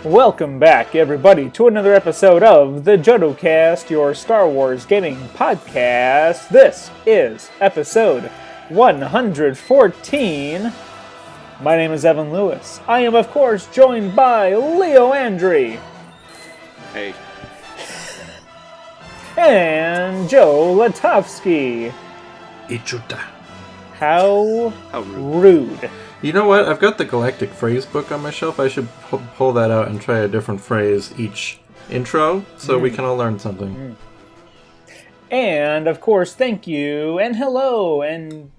Welcome back, everybody, to another episode of the Jodo Cast, your Star Wars gaming podcast. This is episode 114. My name is Evan Lewis. I am, of course, joined by Leo Andri. Hey. And Joe Latofsky. Ichuta. How rude. You know what? I've got the Galactic Phrase book on my shelf. I should pull that out and try a different phrase each intro so we can all learn something. And, of course, thank you, and hello, and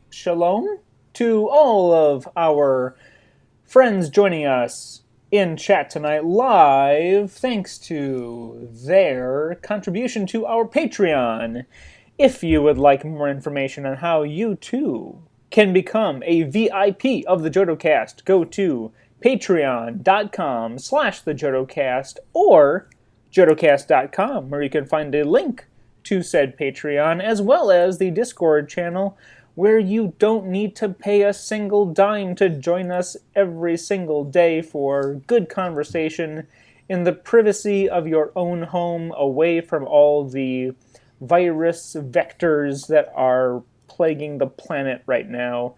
shalom to all of our friends joining us in chat tonight live, thanks to their contribution to our Patreon. If you would like more information on how you, too, can become a VIP of the JodoCast, go to patreon.com/thejodocast or jodocast.com, where you can find a link to said Patreon, as well as the Discord channel, where you don't need to pay a single dime to join us every single day for good conversation in the privacy of your own home, away from all the virus vectors that are plaguing the planet right now.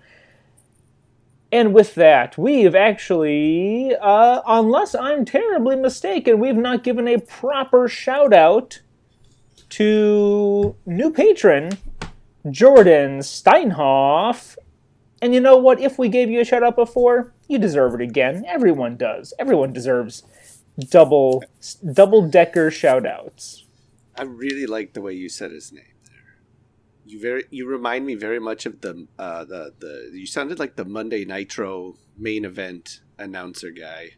And with that, we've actually, unless I'm terribly mistaken, we've not given a proper shout out to new patron Jordan Steinhoff. And you know what? If we gave you a shout out before, you deserve it again. Everyone does. Everyone deserves double-decker shout outs. I really like the way you said his name. You remind me very much of the you sounded like the Monday Nitro main event announcer guy.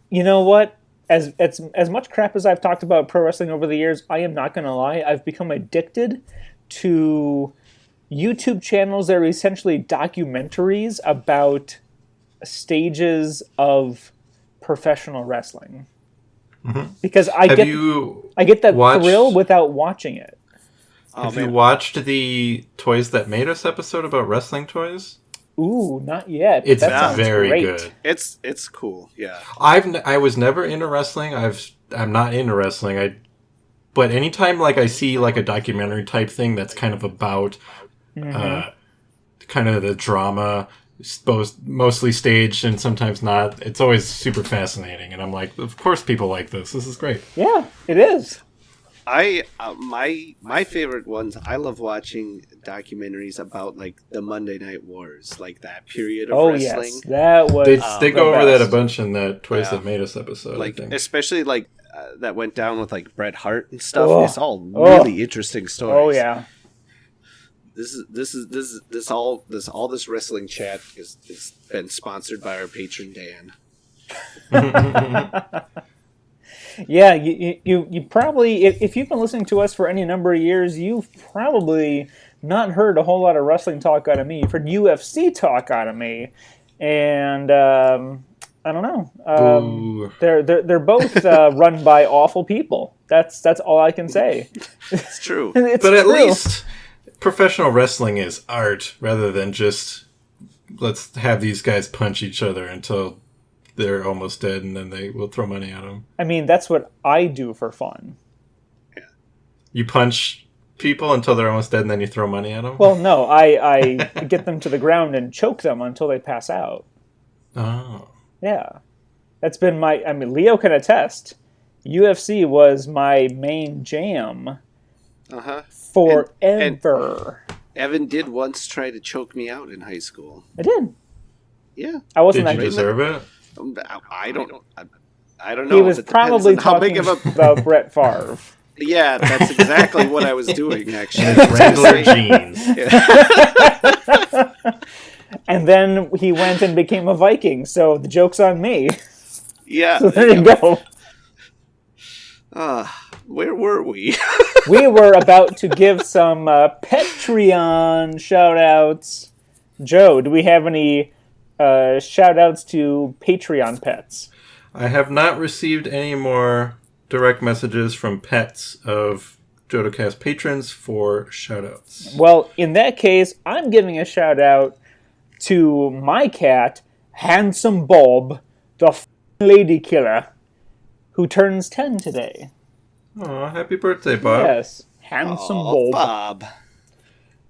You know what? As much crap as I've talked about pro wrestling over the years, I am not going to lie. I've become addicted to YouTube channels that are essentially documentaries about stages of professional wrestling. Mm-hmm. Because I get that thrill without watching it. Have you watched the Toys That Made Us episode about wrestling toys? Ooh, not yet. It's very good. It's cool. Yeah. I was never into wrestling. I'm not into wrestling. But anytime I see a documentary type thing that's kind of about kind of the drama, both mostly staged and sometimes not, it's always super fascinating. And I'm like, of course people like this. This is great. Yeah, it is. My favorite ones, I love watching documentaries about the Monday Night Wars, that period of wrestling. Yes, that was they go over that a bunch in the Toys That Made Us episode. I think. Especially that went down with Bret Hart and stuff. It's all really interesting stories. Oh yeah. All this wrestling chat is been sponsored by our patron Dan. Yeah, you probably, if you've been listening to us for any number of years, you've probably not heard a whole lot of wrestling talk out of me. You've heard UFC talk out of me, and I don't know. They're both run by awful people. That's all I can say. It's true. It's but at true. least professional wrestling is art rather than just let's have these guys punch each other until they're almost dead, and then they will throw money at them. I mean, that's what I do for fun. Yeah. You punch people until they're almost dead, and then you throw money at them? Well, no, I get them to the ground and choke them until they pass out. Oh. Yeah. That's been Leo can attest. UFC was my main jam. Uh-huh. Forever. And Evan did once try to choke me out in high school. I did. Yeah. I wasn't Did you deserve it? I don't know. He was probably talking about Brett Favre. Yeah, that's exactly what I was doing, actually. Wrangler jeans. And then he went and became a Viking, so the joke's on me. Yeah. So there you go. Where were we? We were about to give some Patreon shout-outs. Joe, do we have any shout-outs to Patreon pets? I have not received any more direct messages from pets of JodoCast patrons for shout-outs. Well, in that case, I'm giving a shout-out to my cat, Handsome Bob, the lady killer, who turns 10 today. Oh, happy birthday, Bob. Yes, handsome Bob. Bob.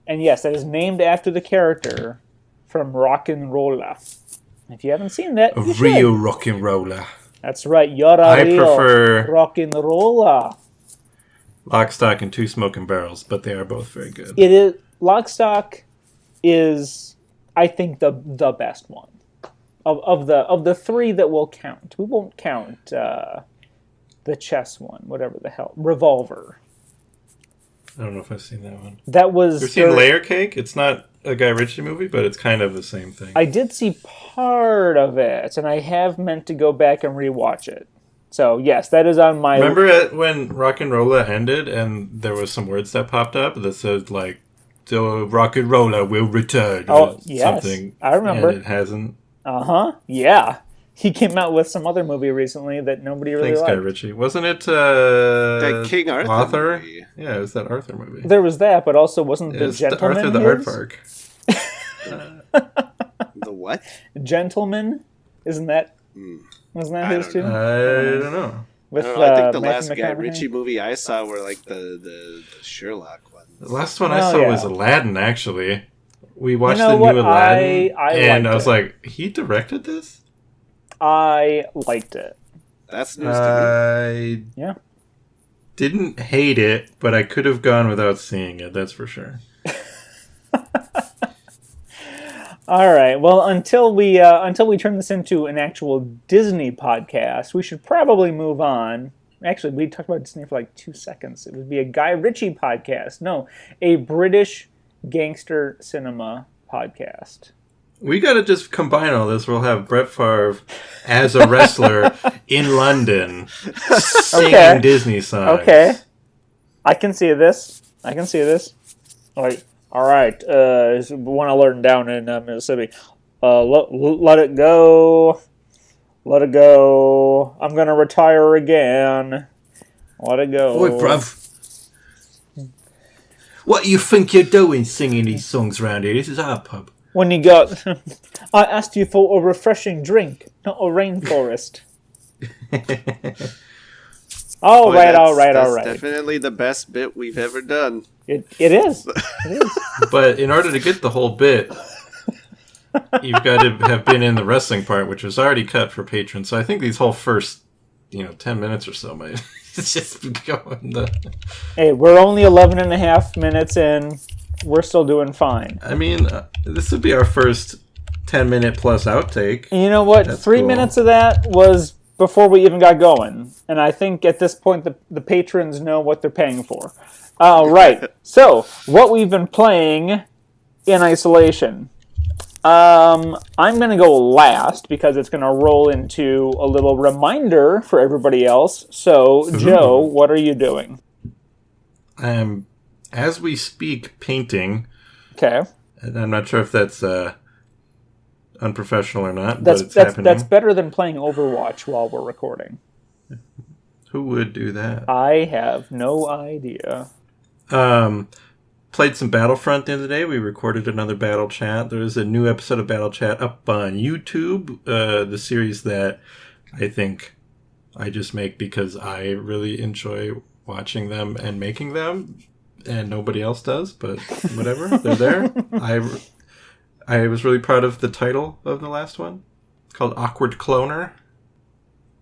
And yes, that is named after the character from Rock'n'Rolla. If you haven't seen that, A you real should. rock and roller. That's right, you're a I real prefer Rock'n'Rolla. Lock, Stock, and Two Smoking Barrels, but they are both very good. It is Lock, Stock is, I think, the best one of the three that we'll count. We won't count the chess one, whatever the hell, Revolver. I don't know if I've seen that one. That was. You've seen Layer Cake? It's not a Guy Ritchie movie, but it's kind of the same thing. I did see part of it, and I have meant to go back and rewatch it. So yes, that is on my. Remember when Rock'n'Rolla ended, and there was some words that popped up that said like, "So Rock'n'Rolla will return." Oh yes, something. I remember. And it hasn't. Yeah. He came out with some other movie recently that nobody really Thanks, liked. Guy Ritchie. Wasn't it That King Arthur movie. Yeah, it was that Arthur movie. There was that, but also wasn't It the was Gentleman Arthur the his? Aardvark. The what? Gentleman? Isn't that... Wasn't that his too? I don't know. With, I don't know. I think the Matthew last Guy McConaughey? Ritchie movie I saw were like the Sherlock ones. The last one I saw was Aladdin, actually. We watched know the what? new Aladdin, I and liked I was it. like, he directed this? I liked it. That's news to I Yeah. didn't hate it, but I could have gone without seeing it, that's for sure. All right. Well, until we turn this into an actual Disney podcast, we should probably move on. Actually, we talked about Disney for like 2 seconds. It would be a Guy Ritchie podcast. No, a British gangster cinema podcast. We gotta just combine all this. We'll have Brett Favre as a wrestler in London singing Disney songs. Okay. I can see this. Like, all right, one I learned down in Mississippi. Let it go. Let it go. I'm going to retire again. Let it go. Oi, bruv. What you think you're doing singing these songs around here? This is our pub. When you got... I asked you for a refreshing drink, not a rainforest. All right. That's definitely the best bit we've ever done. It is. But in order to get the whole bit, you've got to have been in the wrestling part, which was already cut for patrons. So I think these whole first, 10 minutes or so might just be going. Hey, we're only 11 and a half minutes in. We're still doing fine. I mean, this would be our first 10-minute plus outtake. And you know what? That's 3 cool. minutes of that was before we even got going. And I think at this point, the patrons know what they're paying for. All right. So, what we've been playing in isolation. I'm going to go last because it's going to roll into a little reminder for everybody else. So, Joe, what are you doing? I am, as we speak, painting. Okay. And I'm not sure if that's unprofessional or not, but it's happening. That's better than playing Overwatch while we're recording. Who would do that? I have no idea. Played some Battlefront the other day. We recorded another Battle Chat. There's a new episode of Battle Chat up on YouTube. The series that I think I just make because I really enjoy watching them and making them, and nobody else does, but whatever. They're there. I was really proud of the title of the last one. It's called Awkward Cloner.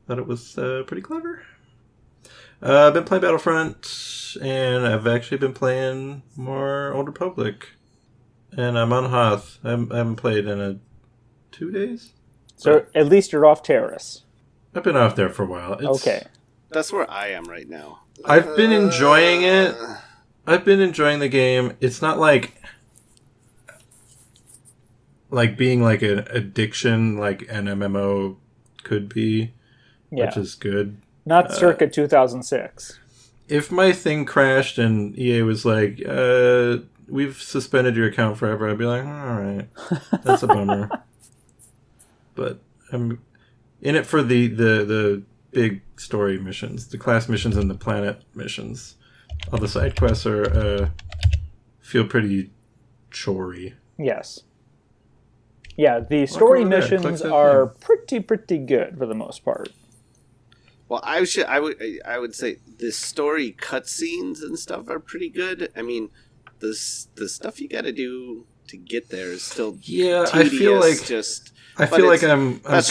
Thought it was pretty clever. I've been playing Battlefront, and I've actually been playing more Old Republic. And I'm on Hoth. I haven't played in 2 days. So at least you're off Terrace. I've been off there for a while. Okay. That's where I am right now. I've been enjoying it. I've been enjoying the game. It's not like being like an addiction like an MMO could be, which is good. Not circa 2006. If my thing crashed and EA was like, we've suspended your account forever, I'd be like, all right, that's a bummer. But I'm in it for the big story missions, the class missions and the planet missions. All the side quests are feel pretty chorey. Yes. Yeah, the story missions are pretty pretty good for the most part. Well, I would say the story cutscenes and stuff are pretty good. I mean, the stuff you got to do to get there is still tedious. I feel like that's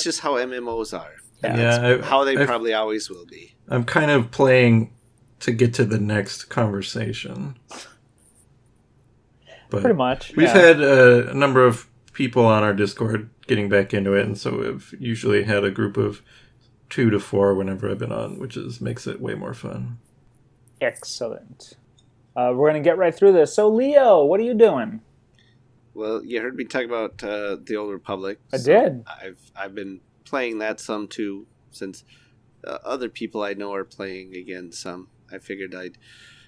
just how MMOs are. How they probably always will be. I'm kind of playing to get to the next conversation. But pretty much. We've had a number of people on our Discord getting back into it, and so we've usually had a group of 2 to 4 whenever I've been on, which makes it way more fun. Excellent. We're going to get right through this. So, Leo, what are you doing? Well, you heard me talk about the Old Republic. I did. I've been playing that some too, since other people I know are playing again some. I figured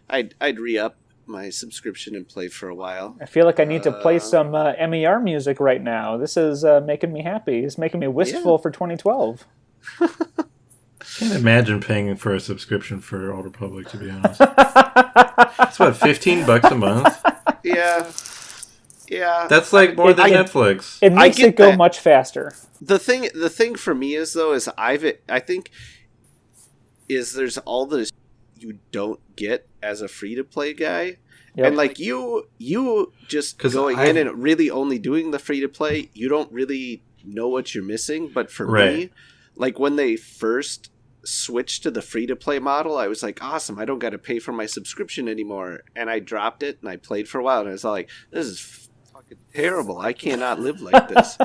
I'd re-up my subscription and play for a while. I feel like I need to play some MER music right now. This is making me happy. It's making me wistful for 2012. I can't imagine paying for a subscription for Old Republic, to be honest. It's what, $15 a month? Yeah. That's like more than Netflix. It makes it go much faster. The thing for me is though is I think is there's all this you don't get as a free to play guy. Yep. And like you just going in and really only doing the free to play, you don't really know what you're missing. But for me, like when they first switched to the free to play model, I was like, awesome, I don't got to pay for my subscription anymore. And I dropped it and I played for a while and I was like, this is fucking terrible. I cannot live like this.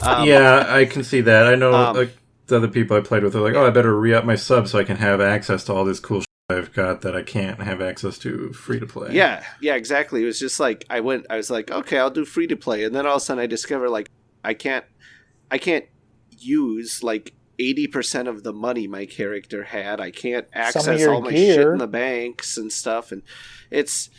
Yeah, I can see that. I know like the other people I played with are like, oh, I better re-up my sub so I can have access to all this cool shit I've got that I can't have access to free to play. Yeah, exactly. It was just like I was like, okay, I'll do free to play, and then all of a sudden I discover like I can't use like 80% of the money my character had. I can't access all my shit in the banks and stuff, and it's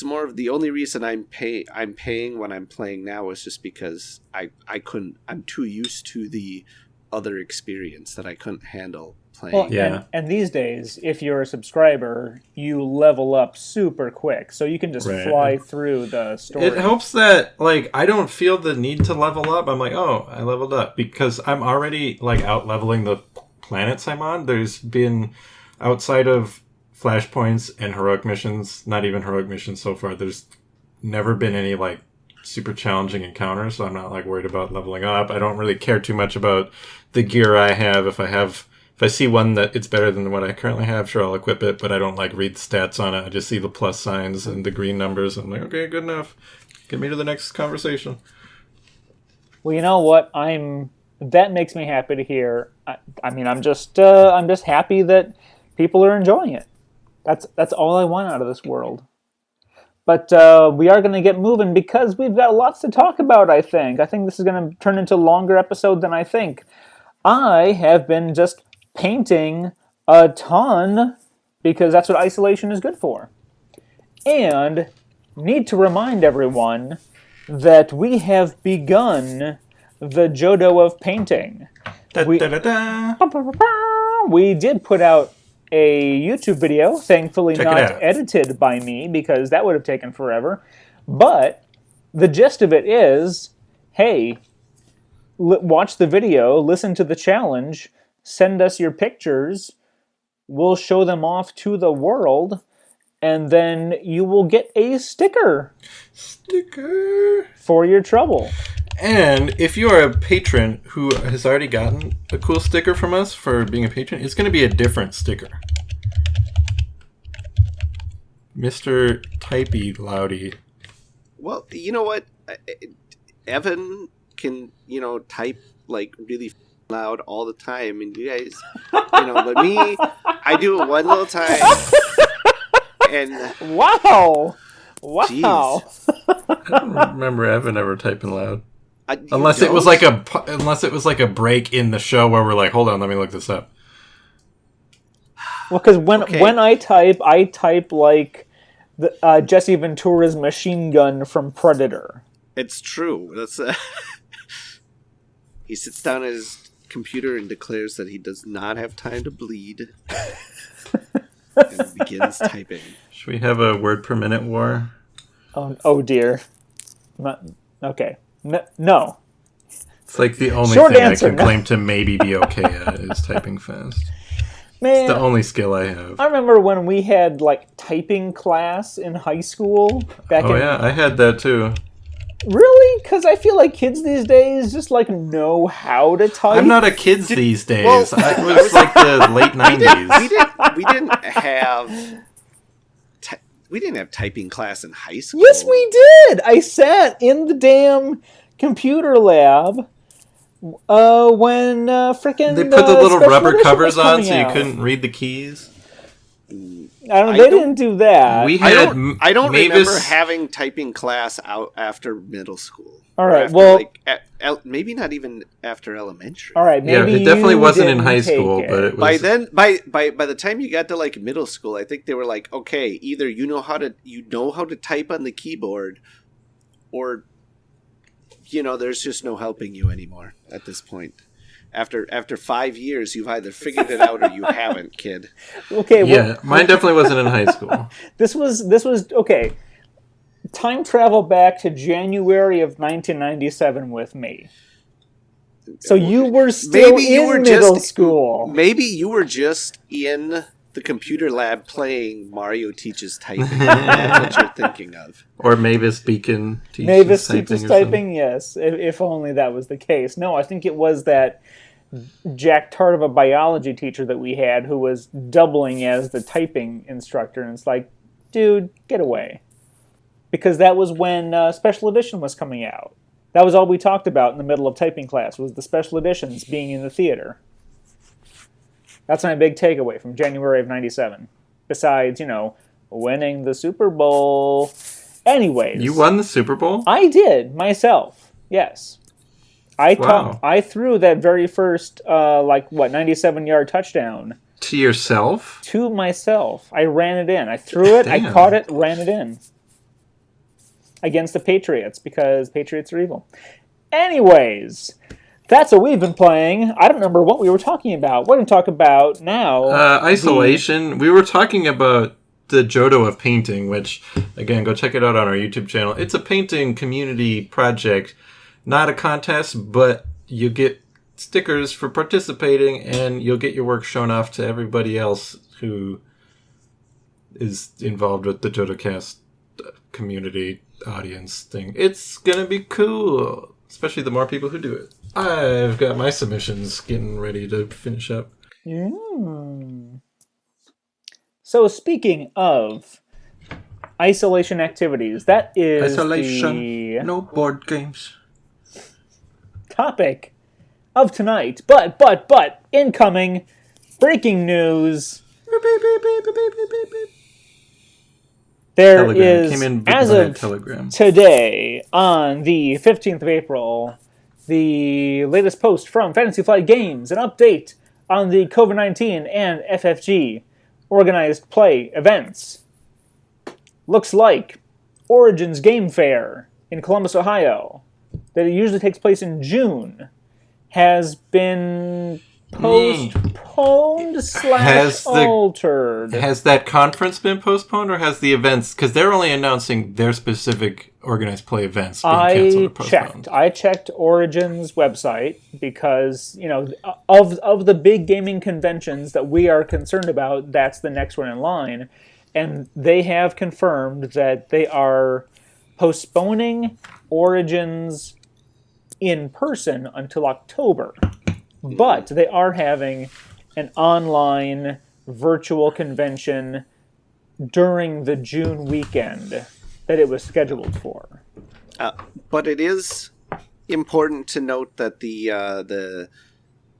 more of the only reason I'm paying when I'm playing now is just because I'm too used to the other experience that I couldn't handle playing. Well, yeah. And these days, if you're a subscriber, you level up super quick, so you can just fly through the story. It helps that, like, I don't feel the need to level up. I'm like, oh, I leveled up, because I'm already, like, out-leveling the planets I'm on. There's been, outside of flashpoints and heroic missions, not even heroic missions so far, there's never been any, like, super challenging encounters, so I'm not, like, worried about leveling up. I don't really care too much about the gear I have. If I see one that it's better than what I currently have, sure, I'll equip it, but I don't, like, read the stats on it. I just see the plus signs and the green numbers. I'm like, okay, good enough. Get me to the next conversation. Well, you know what? That makes me happy to hear. I mean, I'm just happy that people are enjoying it. That's all I want out of this world. But we are going to get moving because we've got lots to talk about, I think. I think this is going to turn into a longer episode than I think. I have been just painting a ton because that's what isolation is good for. And need to remind everyone that we have begun the Jodo of Painting. We did put out a YouTube video, thankfully not edited by me because that would have taken forever. But the gist of it is, hey, watch the video, listen to the challenge, send us your pictures, we'll show them off to the world, and then you will get a sticker for your trouble. And if you are a patron who has already gotten a cool sticker from us for being a patron, it's going to be a different sticker. Mr. Typey Loudy. Well, you know what? Evan can, type like really loud all the time, and you guys, but me, I do it one little time. And wow. Geez. I don't remember Evan ever typing loud. Unless it was like a break in the show where we're like, hold on, let me look this up. Well, because when I type like the Jesse Ventura's machine gun from Predator. It's true. That's he sits down at his computer and declares that he does not have time to bleed, and begins typing. Should we have a word per minute war? Oh dear. Okay. No. It's like the only Short thing answer, I can claim to maybe be okay at is typing fast. Man, it's the only skill I have. I remember when we had like typing class in high school. I had that too. Really? Because I feel like kids these days just like know how to type. I'm not a kid these days. It was like the late 90s. We didn't have typing class in high school. Yes, we did. I sat in the damn computer lab when frickin' they put the little Special rubber Edition covers was on coming so you out. couldn't read the keys. They didn't do that. We had I don't Mavis... remember having typing class out after middle school. All right, maybe not even after elementary. All right, maybe it definitely wasn't in high take school, it. but it was. By then, by the time you got to like middle school, I think they were like, okay, either you know how to type on the keyboard, or there's just no helping you anymore at this point. After 5 years, you've either figured it out or you haven't, kid. Okay. Yeah, mine definitely wasn't in high school. This was okay. Time travel back to January of 1997 with me. So you were still in middle school. Maybe you were just in the computer lab playing Mario Teaches Typing. That's what you're thinking of. Or Mavis Beacon teaches Mavis typing. teaches typing, yes. If only that was the case. No, I think it was that Jack Tart of a biology teacher that we had who was doubling as the typing instructor. And it's like, dude, get away. Because that was when Special Edition was coming out. That was all we talked about in the middle of typing class, was the special editions being in the theater. That's my big takeaway from January of 97. Besides, winning the Super Bowl. Anyways. You won the Super Bowl? I did, myself. Yes. I threw that very first, 97-yard touchdown. To yourself? To myself. I ran it in. I threw it, I caught it, ran it in. Against the Patriots, because Patriots are evil. Anyways, that's what we've been playing. I don't remember what we were talking about. What are we talking about now? Isolation. We were talking about the Jodo of Painting, which, again, go check it out on our YouTube channel. It's a painting community project. Not a contest, but you get stickers for participating, and you'll get your work shown off to everybody else who is involved with the JodoCast community audience thing. It's gonna be cool, especially the more people who do it. I've got my submissions getting ready to finish up. So speaking of isolation activities, that is the no board games topic of tonight. But incoming breaking news. There Telegram. is, as of today, on the 15th of April, the latest post from Fantasy Flight Games, an update on the COVID-19 and FFG organized play events. Looks like Origins Game Fair in Columbus, Ohio, that it usually takes place in June, has been postponed / altered. Has that conference been postponed, or has the events? Because they're only announcing their specific organized play events being canceled or postponed. I checked Origin's website because, of the big gaming conventions that we are concerned about, that's the next one in line. And they have confirmed that they are postponing Origins in person until October. But they are having an online virtual convention during the June weekend that it was scheduled for. But it is important to note that the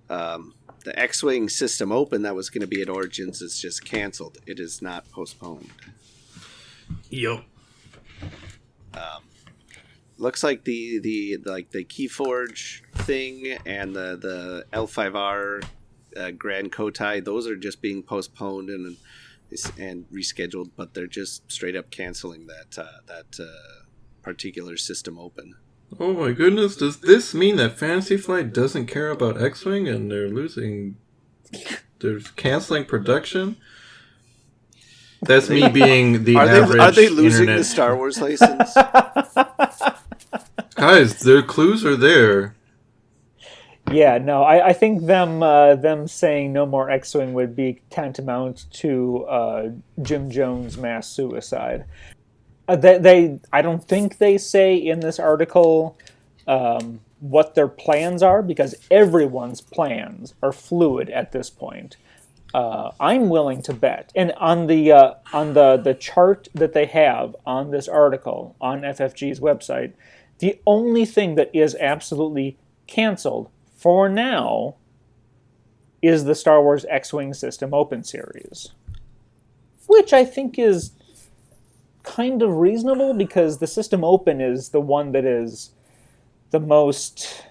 XWing System Open that was going to be at Origins is just canceled. It is not postponed. Yep. Looks like the Keyforge thing and the L5R Grand Kotai, those are just being postponed and rescheduled, but they're just straight up canceling that particular System Open. Oh my goodness, does this mean that Fantasy Flight doesn't care about X-Wing and they're canceling production? That's me being the average Are they losing internet. the Star Wars license? Guys, their clues are there. Yeah, no, I think them saying no more X-Wing would be tantamount to Jim Jones' mass suicide. I don't think they say in this article what their plans are, because everyone's plans are fluid at this point. I'm willing to bet, and on the chart that they have on this article on FFG's website, the only thing that is absolutely canceled for now is the Star Wars X-Wing System Open series, which I think is kind of reasonable, because the System Open is the one that is the most,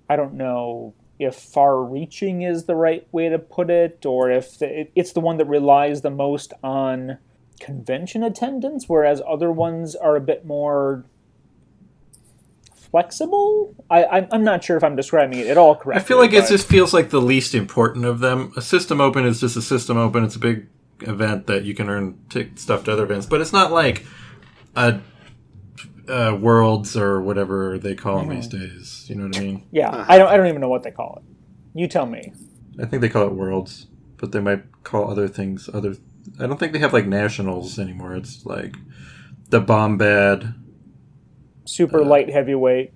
I don't know if far-reaching is the right way to put it, or if it's the one that relies the most on convention attendance, whereas other ones are a bit more flexible. I'm not sure if I'm describing it at all correctly. I feel like it just feels like the least important of them. A System Open is just a System Open. It's a big event that you can earn stuff to other events, but it's not like a Worlds or whatever they call them these days. You know what I mean? Yeah, I don't even know what they call it. You tell me. I think they call it Worlds, but they might call other things other. I don't think they have like nationals anymore. It's like the Bombad, super light heavyweight,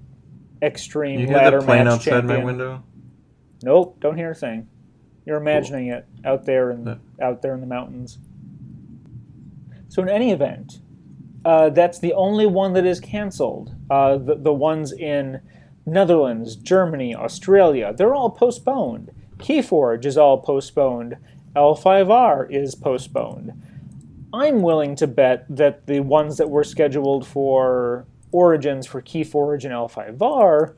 extreme you ladder hear the plane match outside champion. my window? Nope, don't hear a thing. You're imagining it out there in the mountains. So in any event, that's the only one that is canceled. The ones in Netherlands, Germany, Australia, they're all postponed. Keyforge is all postponed. L5R is postponed. I'm willing to bet that the ones that were scheduled for Origins for Keyforge and L5R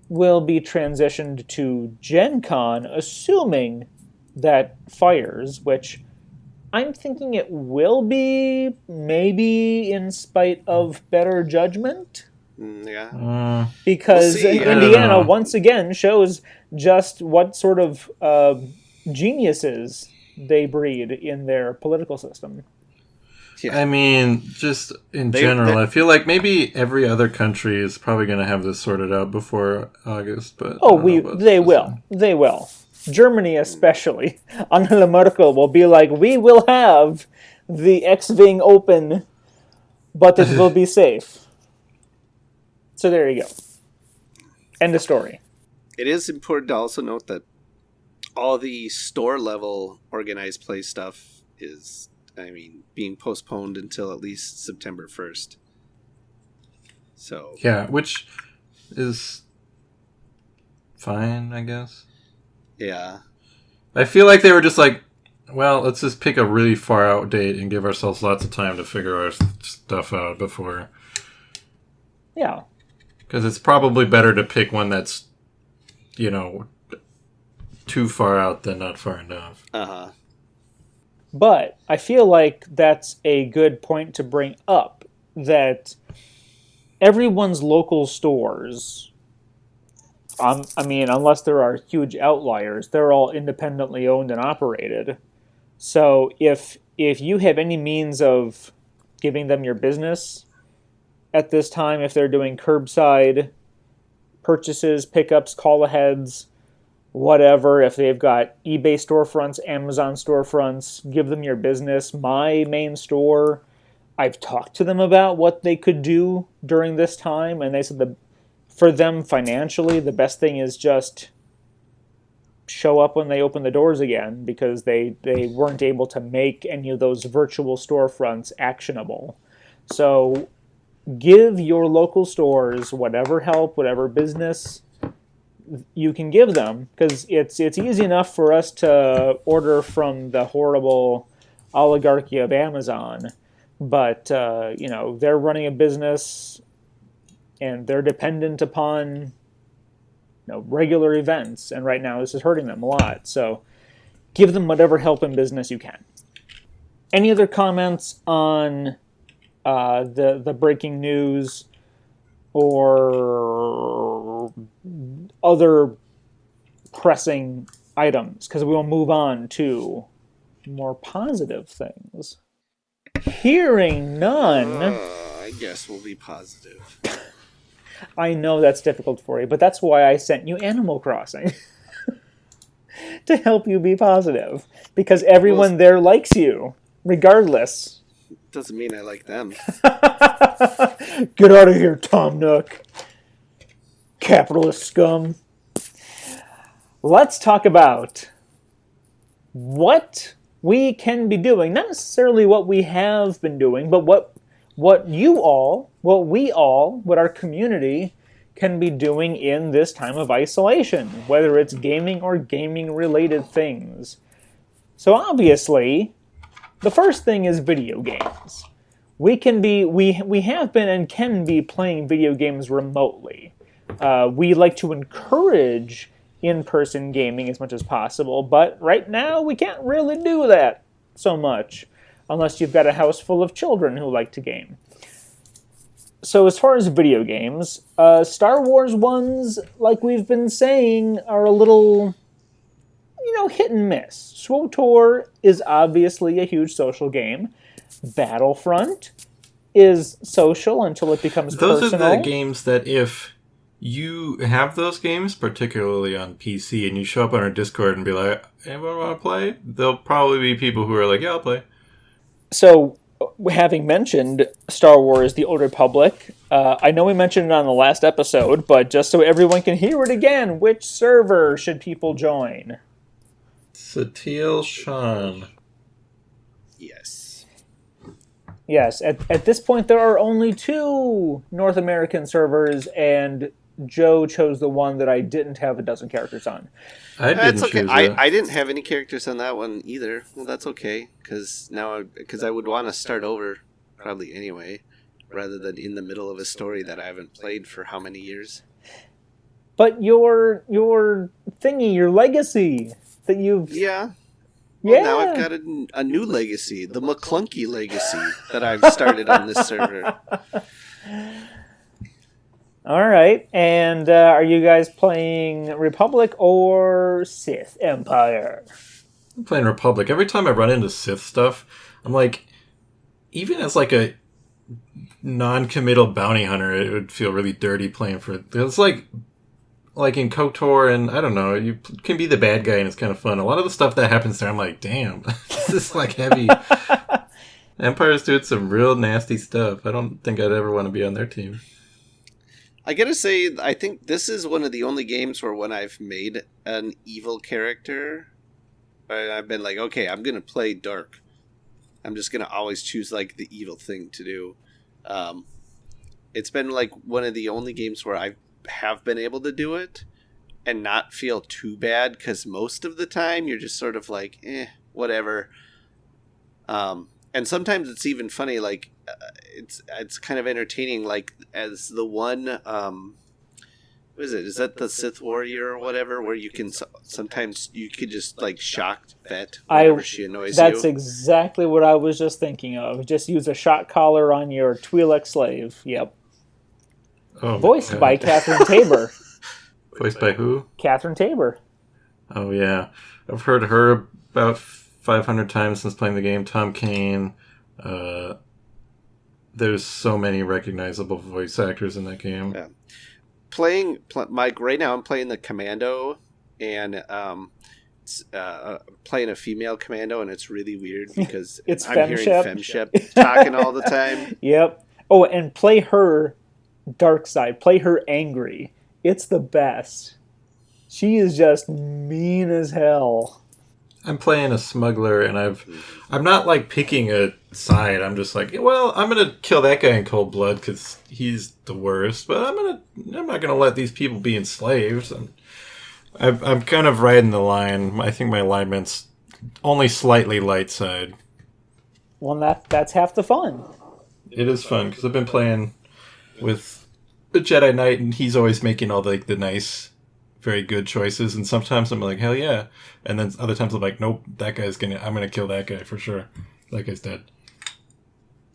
will be transitioned to Gen Con, assuming that fires, which I'm thinking it will be, maybe in spite of better judgment. Yeah. Because We'll see. Indiana, once again, shows just what sort of geniuses they breed in their political system. Yeah. I mean, just in general, I feel like maybe every other country is probably going to have this sorted out before August. But they will. Germany especially, Angela Merkel will be like, we will have the X-Wing Open, but it will be safe. So there you go. End of story. It is important to also note that all the store-level organized play stuff is, being postponed until at least September 1st. So yeah, which is fine, I guess. Yeah. I feel like they were just like, well, let's just pick a really far out date and give ourselves lots of time to figure our stuff out before. Yeah. Because it's probably better to pick one that's, too far out than not far enough. Uh-huh. But I feel like that's a good point to bring up, that everyone's local stores, unless there are huge outliers, they're all independently owned and operated. So if you have any means of giving them your business at this time, if they're doing curbside purchases, pickups, call-aheads, whatever, if they've got eBay storefronts, Amazon storefronts, give them your business. My main store, I've talked to them about what they could do during this time, and they said for them financially, the best thing is just show up when they open the doors again, because they weren't able to make any of those virtual storefronts actionable. So give your local stores whatever help, whatever business you can give them, because it's easy enough for us to order from the horrible oligarchy of Amazon, but they're running a business and they're dependent upon regular events, and right now this is hurting them a lot. So give them whatever help in business you can. Any other comments on the breaking news or other pressing items? Because we will move on to more positive things. Hearing none, I guess we'll be positive. I know that's difficult for you, but that's why I sent you Animal Crossing. To help you be positive. Because everyone there likes you, regardless. Doesn't mean I like them. Get out of here, Tom Nook. Capitalist scum. Let's talk about what we can be doing. Not necessarily what we have been doing, but what our community can be doing in this time of isolation, whether it's gaming or gaming-related things. So obviously, the first thing is video games. We have been and can be playing video games remotely. We like to encourage in-person gaming as much as possible, but right now we can't really do that so much, unless you've got a house full of children who like to game. So as far as video games, Star Wars ones, like we've been saying, are a little, hit and miss. SWTOR is obviously a huge social game. Battlefront is social until it becomes personal. Those are the games that if you have those games, particularly on PC, and you show up on our Discord and be like, anyone want to play? There'll probably be people who are like, yeah, I'll play. So, having mentioned Star Wars The Old Republic, I know we mentioned it on the last episode, but just so everyone can hear it again, which server should people join? Satil Shan. Yes. Yes, at this point there are only 2 North American servers, and Joe chose the one that I didn't have a dozen characters on. That's okay. I didn't have any characters on that one either. Well, that's okay, because I would want to start over probably anyway, rather than in the middle of a story that I haven't played for how many years. But your thingy, your legacy that you've... Yeah. Well, now I've got a new legacy, the McClunky legacy that I've started on this server. All right, and are you guys playing Republic or Sith Empire? I'm playing Republic. Every time I run into Sith stuff, I'm like, even as like a non-committal bounty hunter, it would feel really dirty playing for... It's like in KOTOR, and I don't know, you can be the bad guy and it's kind of fun. A lot of the stuff that happens there, I'm like, damn, this is like heavy. Empire's doing some real nasty stuff. I don't think I'd ever want to be on their team. I gotta say, I think this is one of the only games where when I've made an evil character, I've been like, okay, I'm gonna play dark. I'm just gonna always choose like the evil thing to do. It's been like one of the only games where I have been able to do it and not feel too bad, because most of the time you're just sort of like, whatever. And sometimes it's even funny, like it's kind of entertaining, like as the one what is it? Is that the Sith Warrior or whatever, where you can sometimes you could just like shock Vet whenever she annoys you? That's exactly what I was just thinking of. Just use a shock collar on your Twi'lek slave. Yep. Oh, voiced by Catherine Tabor. Voiced by who? Catherine Tabor. Oh yeah, I've heard her about 500 times since playing the game. Tom Kane. There's so many recognizable voice actors in that game. Yeah. Right now I'm playing the Commando, and playing a female Commando, and it's really weird because I'm hearing Femshep talking all the time. Yep. Oh, and play her dark side. Play her angry. It's the best. She is just mean as hell. I'm playing a smuggler, and I'm not like picking a side. I'm just like, well, I'm gonna kill that guy in cold blood because he's the worst. But I'm not gonna let these people be enslaved. I'm kind of riding the line. I think my alignment's only slightly light side. Well, that's half the fun. It is fun because I've been playing with the Jedi Knight, and he's always making all the nice, very good choices. And sometimes I'm like, hell yeah. And then other times I'm like, nope, I'm gonna kill that guy for sure. That guy's dead.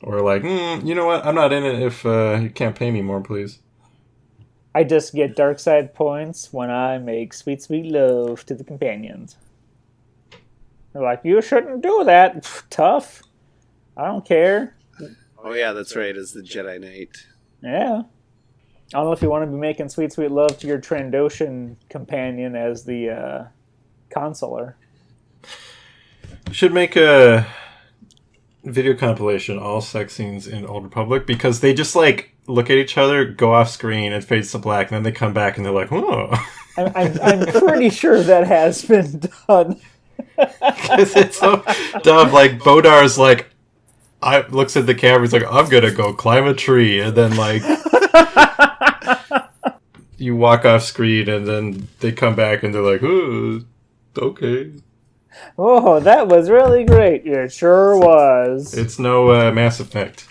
Or like, you know what? I'm not in it if you can't pay me more, please. I just get dark side points when I make sweet, sweet love to the companions. They're like, you shouldn't do that. Tough. I don't care. Oh yeah, that's right. It's the Jedi Knight. Yeah. I don't know if you want to be making sweet, sweet love to your Trandoshan companion as the consular. You should make a video compilation, all sex scenes in Old Republic, because they just, like, look at each other, go off screen, it fades to black, and then they come back and they're like, oh. I'm pretty sure that has been done. Because it's so dumb. Like, Bodar's like, looks at the camera, he's like, I'm gonna go climb a tree, and then, like, you walk off screen, and then they come back and they're like, oh, okay. Oh, that was really great. It sure was. It's no Mass Effect.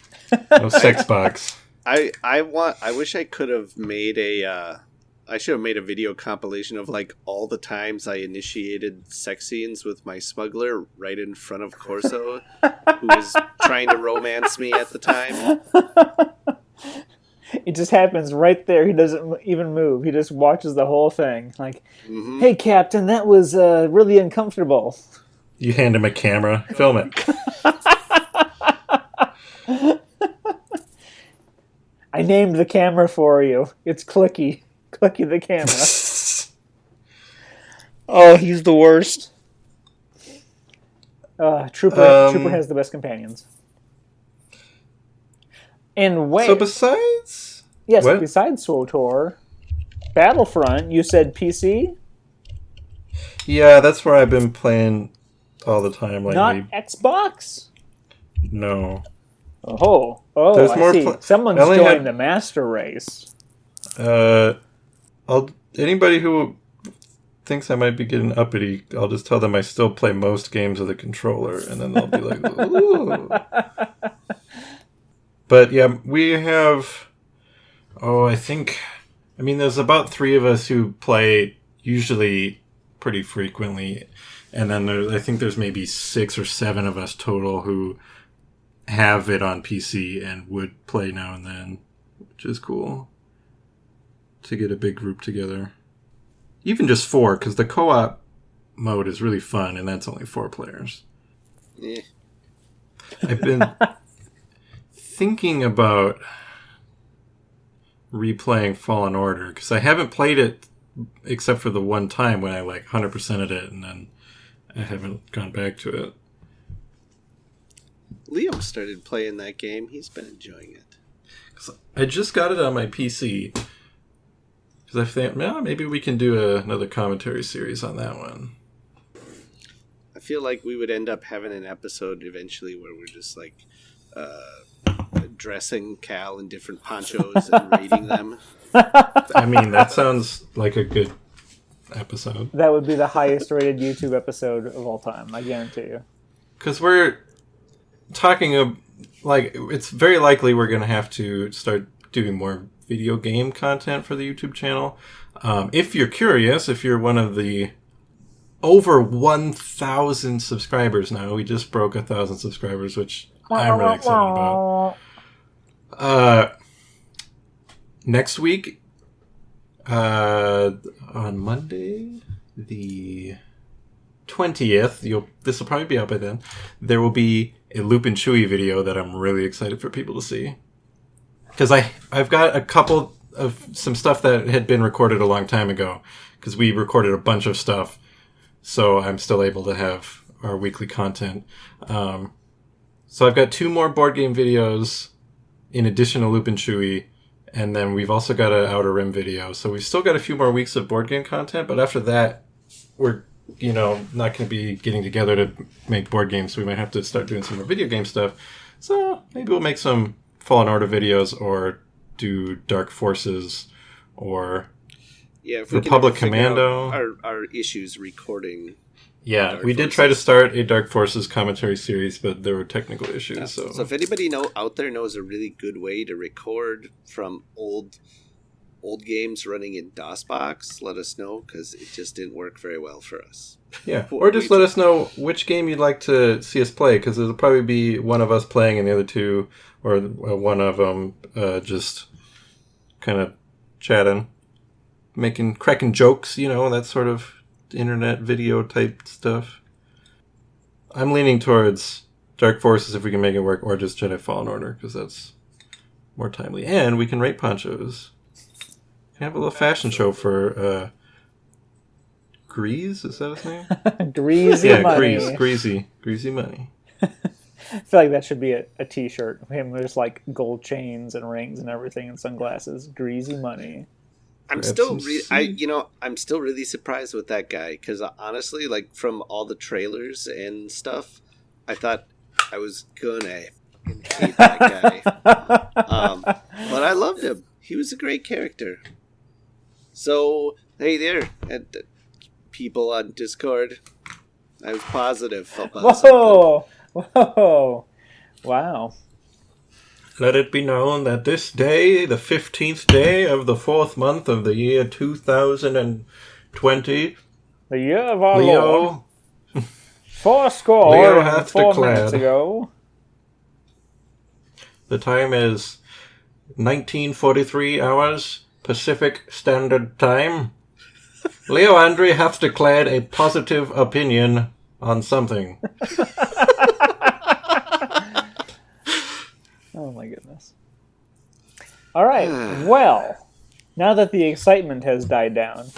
No sex box. I wish I could have made I should have made a video compilation of like all the times I initiated sex scenes with my smuggler right in front of Corso, who was trying to romance me at the time. It just happens right there. He doesn't even move. He just watches the whole thing. Like, Hey, Captain, that was really uncomfortable. You hand him a camera. Film it. I named the camera for you. It's Clicky. Clicky the camera. Oh, he's the worst. Trooper has the best companions. And wait. So besides... Yes, what? Besides SWTOR, Battlefront, you said PC? Yeah, that's where I've been playing all the time lately. Not Xbox? No. Oh, There's I more see. Someone's I only joined the master race. Anybody who thinks I might be getting uppity, I'll just tell them I still play most games with a controller, and then they'll be like, ooh. But yeah, we have... there's about 3 of us who play usually pretty frequently, and then I think there's maybe 6 or 7 of us total who have it on PC and would play now and then, which is cool to get a big group together. Even just 4, because the co-op mode is really fun, and that's only 4 players. Yeah. I've been thinking about replaying Fallen Order, because I haven't played it except for the one time when I 100%ed it, and then I haven't gone back to it. Liam started playing that game. He's been enjoying it. I just got it on my PC, because I think, maybe we can do another commentary series on that one. I feel like we would end up having an episode eventually where we're just dressing Cal in different ponchos and rating them. That sounds like a good episode. That would be the highest rated YouTube episode of all time, I guarantee you. Because we're talking it's very likely we're going to have to start doing more video game content for the YouTube channel. If you're curious, if you're one of the over 1,000 subscribers now, we just broke 1,000 subscribers, which I'm really excited about. Next week, on Monday, the 20th, this will probably be out by then, there will be a Lupin Chewie video that I'm really excited for people to see. Because I've got a couple of some stuff that had been recorded a long time ago, because we recorded a bunch of stuff, so I'm still able to have our weekly content. So I've got 2 more board game videos in addition to Lupin Chewie, and then we've also got an Outer Rim video. So we've still got a few more weeks of board game content, but after that, we're not going to be getting together to make board games, so we might have to start doing some more video game stuff. So maybe we'll make some Fallen Order videos, or do Dark Forces, or if Republic Commando. Our issues recording. Yeah, Dark we did Forces. try to start a Dark Forces commentary series, but there were technical issues. Yeah. So if anybody out there knows a really good way to record from old games running in DOSBox, let us know, because it just didn't work very well for us. Yeah, or just let us know which game you'd like to see us play, because it'll probably be one of us playing and the other 2, or one of them just kind of chatting, cracking jokes, that sort of internet video type stuff. I'm leaning towards Dark Forces if we can make it work, or just Jedi Fallen Order, because that's more timely. And we can rate ponchos. Have a little fashion show for Grease, is that his name? Greasy Money. Yeah, Greasy Money. I feel like that should be a T-shirt. Him with just like gold chains and rings and everything and sunglasses. Greasy Money. I'm still really surprised with that guy because honestly, like from all the trailers and stuff, I thought I was gonna hate that guy. But I loved him. He was a great character. So hey there, people on Discord. I was positive about something. Whoa! Wow. Let it be known that this day, the 15th day of the 4th month of the year 2020, the year of our Lord, 4 minutes ago. The time is 19:43 hours Pacific Standard Time. Leo Andre has declared a positive opinion on something. Oh my goodness. All right. Well, now that the excitement has died down,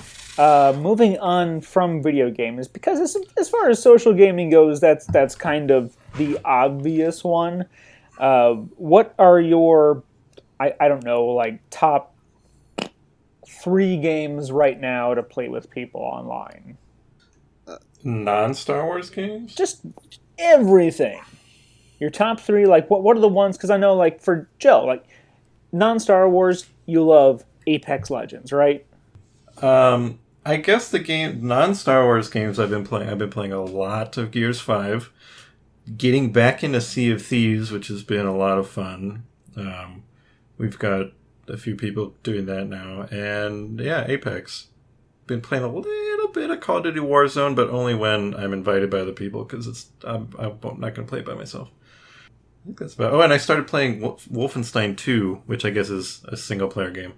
moving on from video games, because as far as social gaming goes, that's kind of the obvious one. What are your, I don't know, like top 3 games right now to play with people online? Non-Star Wars games? Just everything. Your top 3, like what are the ones? Because I know, like for Joe, like non-Star Wars, you love Apex Legends, right? I guess the non-Star Wars games I've been playing a lot of Gears 5. Getting back into Sea of Thieves, which has been a lot of fun. We've got a few people doing that now, and yeah, Apex. Been playing a little bit of Call of Duty Warzone, but only when I'm invited by other people, because I'm not going to play it by myself. I think that's about. Oh, and I started playing Wolfenstein 2, which I guess is a single player game.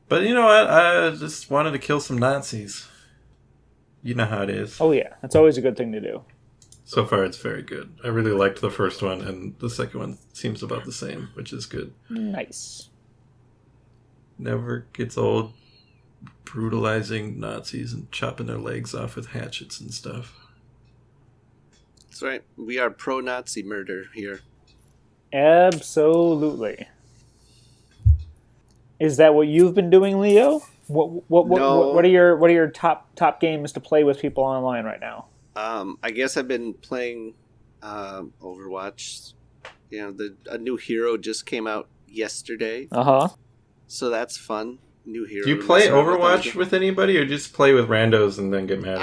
But you know what? I just wanted to kill some Nazis. You know how it is. Oh yeah, that's always a good thing to do. So far, it's very good. I really liked the first one, and the second one seems about the same, which is good. Nice. Never gets old. Brutalizing Nazis and chopping their legs off with hatchets and stuff. That's right. We are pro-Nazi murder here. Absolutely. Is that what you've been doing, Leo? What are your top games to play with people online right now? I guess I've been playing Overwatch. You know, a new hero just came out yesterday. So that's fun. New hero. Do you play Overwatch with anybody, or just play with randos and then get mad?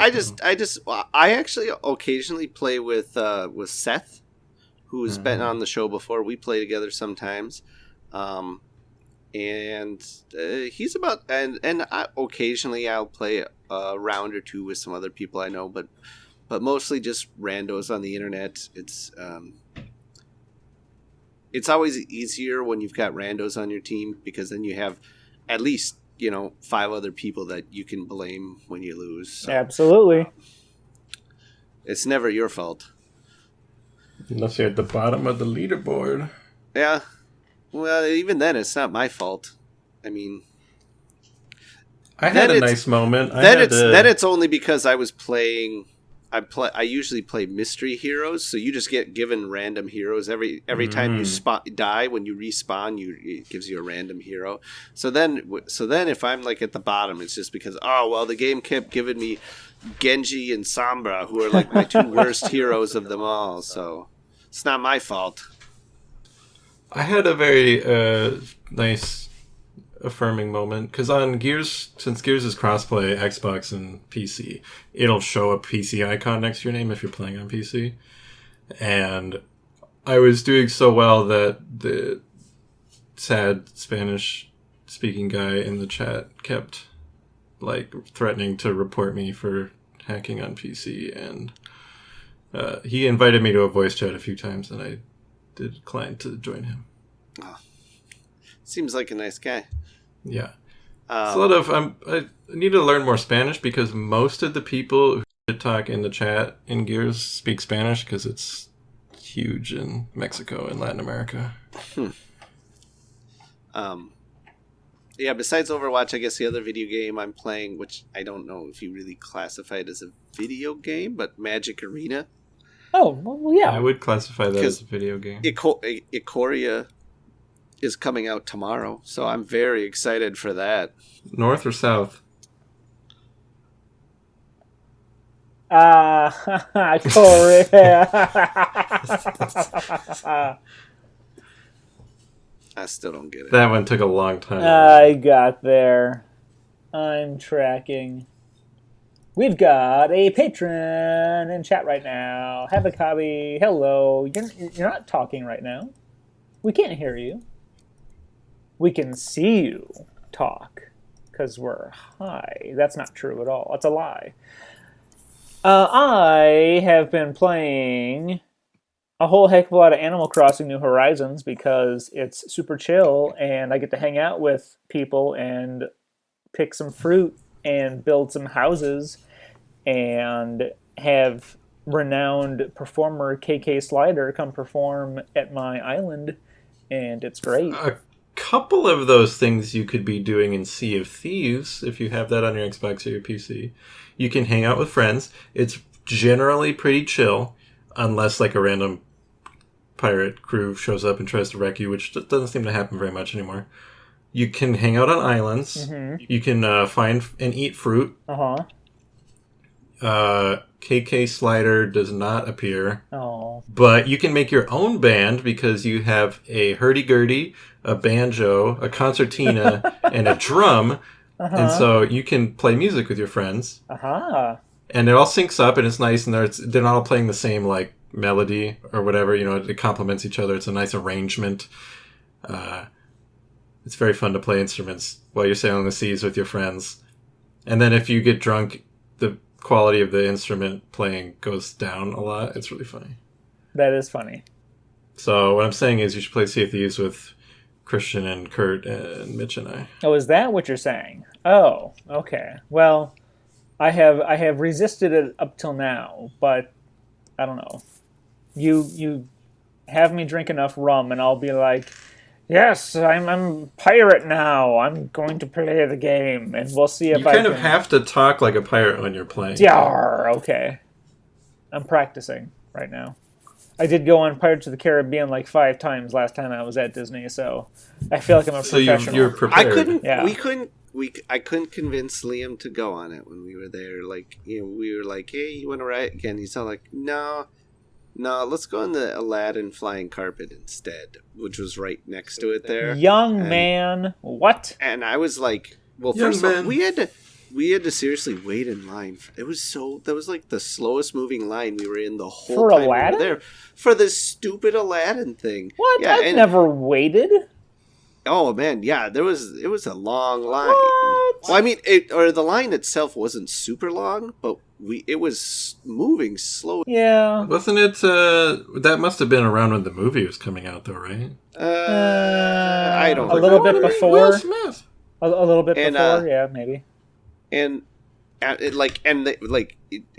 I actually occasionally play with Seth, who's been on the show before. We play together sometimes, and he's about and occasionally I'll play a round or two with some other people I know, but mostly just randos on the internet. It's always easier when you've got randos on your team, because then you have at least, 5 other people that you can blame when you lose. So, absolutely. It's never your fault. Unless you're at the bottom of the leaderboard. Yeah. Well, even then, it's not my fault. I mean, I had a nice moment. Then it's only because I was playing. I usually play mystery heroes, so you just get given random heroes every time you die. When you respawn, it gives you a random hero. So then if I'm like at the bottom, it's just because the game kept giving me Genji and Sombra, who are like my 2 worst heroes of them all. So it's not my fault. I had a very nice affirming moment, because on Gears, since Gears is crossplay Xbox and PC, it'll show a PC icon next to your name if you're playing on PC. And I was doing so well that the sad Spanish speaking guy in the chat kept like threatening to report me for hacking on PC, and he invited me to a voice chat a few times, and I did decline to join him. Seems like a nice guy. Yeah. It's a lot of I need to learn more Spanish, because most of the people who talk in the chat in Gears speak Spanish, because it's huge in Mexico and Latin America. yeah, besides Overwatch, I guess the other video game I'm playing, which I don't know if you really classify it as a video game, but Magic Arena. Oh, well, yeah. I would classify that as a video game. Ikoria is coming out tomorrow, so I'm very excited for that. North or south? Korea. I still don't get it. That one took a long time. I got there. I'm tracking. We've got a patron in chat right now. Have a copy. Hello. You're not talking right now. We can't hear you. We can see you talk because we're high. That's not true at all. That's a lie. I have been playing a whole heck of a lot of Animal Crossing New Horizons because it's super chill and I get to hang out with people and pick some fruit and build some houses and have renowned performer KK Slider come perform at my island, and it's great. A couple of those things you could be doing in Sea of Thieves if you have that on your Xbox or your PC. You can hang out with friends. It's generally pretty chill unless like a random pirate crew shows up and tries to wreck you, which doesn't seem to happen very much anymore. You can hang out on islands. Mm-hmm. You can find and eat fruit. KK Slider does not appear. Oh. But you can make your own band because you have a hurdy-gurdy, a banjo, a concertina, and a drum. And so you can play music with your friends. And it all syncs up and it's nice, and they're not all playing the same like melody or whatever, you know, it complements each other. It's a nice arrangement. It's very fun to play instruments while you're sailing the seas with your friends. And then if you get drunk, the quality of the instrument playing goes down a lot. It's really funny. That is funny. So what I'm saying is you should play Sea of Thieves with Christian and Kurt and Mitch and I. Oh, is that what you're saying? Oh, okay. Well, I have resisted it up till now, but I don't know. You have me drink enough rum and I'll be like, yes, I'm a pirate now. I'm going to play the game, and we'll see if you kind of have to talk like a pirate when you're playing. Yarr, okay. I'm practicing right now. I did go on Pirates of the Caribbean like 5 times last time I was at Disney, so I feel like I'm a professional. So you're prepared. I couldn't convince Liam to go on it when we were there. Like, you know, we were like, hey, you want to ride again? He's all like, no, let's go on the Aladdin flying carpet instead, which was right next to it there. Man, what? And I was like, well, first of all, we had to seriously wait in line. That was like the slowest moving line we were in the whole for time Aladdin? we were there. For this stupid Aladdin thing. What? Yeah, I've never waited. Oh man, yeah, it was a long line. What? Well, I mean, the line itself wasn't super long, but it was moving slow. Yeah. Wasn't it? That must have been around when the movie was coming out, though, right? I don't. A little bit before. Will Smith. A little bit before, yeah, maybe. And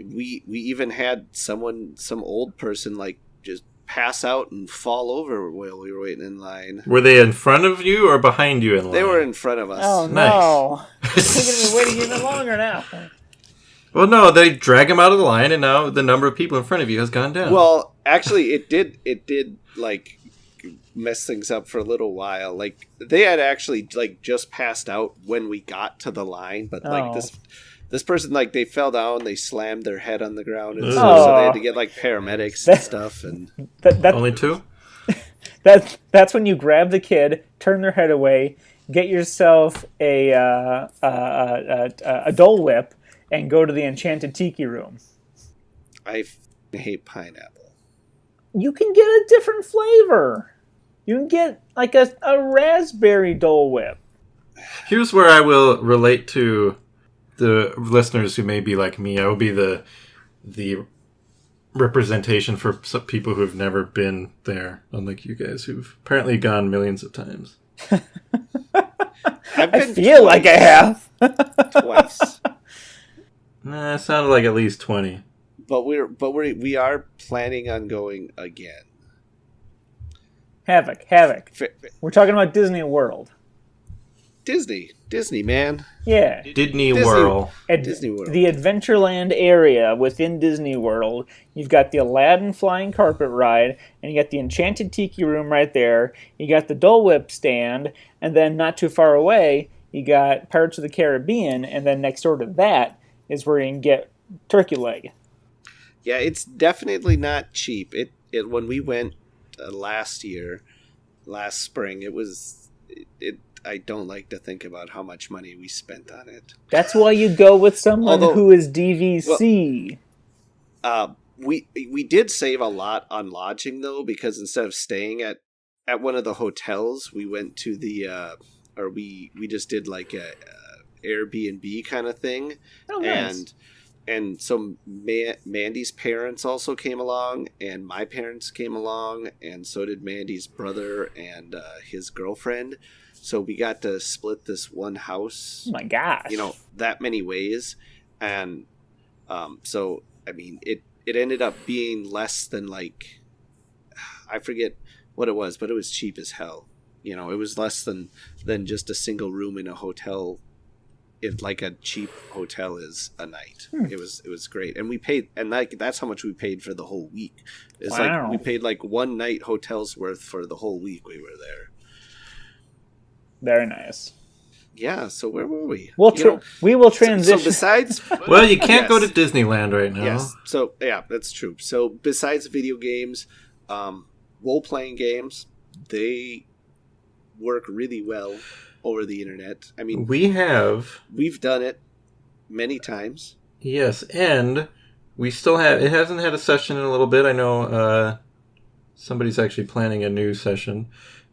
we even had some old person like just pass out and fall over while we were waiting in line. Were they in front of you or behind you in line? They were in front of us. Oh, nice. No. It's going to be waiting even longer now. Well, no, they drag him out of the line, and now the number of people in front of you has gone down. Well, actually, it did like mess things up for a little while. Like, they had actually like just passed out when we got to the line, but like this person, like, they fell down, they slammed their head on the ground, and so they had to get like paramedics and stuff. And only 2? That's when you grab the kid, turn their head away, get yourself a Dole Whip, and go to the Enchanted Tiki Room. I hate pineapple. You can get a different flavor. You can get like a raspberry Dole Whip. Here's where I will relate to the listeners who may be like me. I will be the representation for some people who have never been there, unlike you guys who've apparently gone millions of times. I feel like I have. Twice. Nah, it sounded like at least 20. But we are planning on going again. Havoc. We're talking about Disney World. Disney, man. Yeah. Disney World. Disney World. The Adventureland area within Disney World. You've got the Aladdin flying carpet ride, and you got the Enchanted Tiki Room right there. You got the Dole Whip stand, and then not too far away, you got Pirates of the Caribbean, and then next door to that is where you can get turkey leg. Yeah, it's definitely not cheap. It when we went last spring, I don't like to think about how much money we spent on it. That's why you go with someone who is DVC. Well, we did save a lot on lodging though, because instead of staying at one of the hotels, we went to the we just did like a Airbnb kind of thing. Oh, nice. And so Mandy's parents also came along, and my parents came along, and so did Mandy's brother and his girlfriend. So we got to split this one house. Oh my gosh! That many ways, and so I mean, it ended up being less than like, I forget what it was, but it was cheap as hell. It was less than just a single room in a hotel. If like a cheap hotel is a night. It was great, and we paid, and that's how much we paid for the whole week. It's wow. like we paid like one night hotel's worth for the whole week we were there. Very nice. Yeah. So where were we? We will transition. So besides, well, you can't go to Disneyland right now. Yes. So yeah, that's true. So besides video games, role playing games, they work really well over the internet. I mean, we've done it many times. Yes, and we still have. It hasn't had a session in a little bit. I know somebody's actually planning a new session.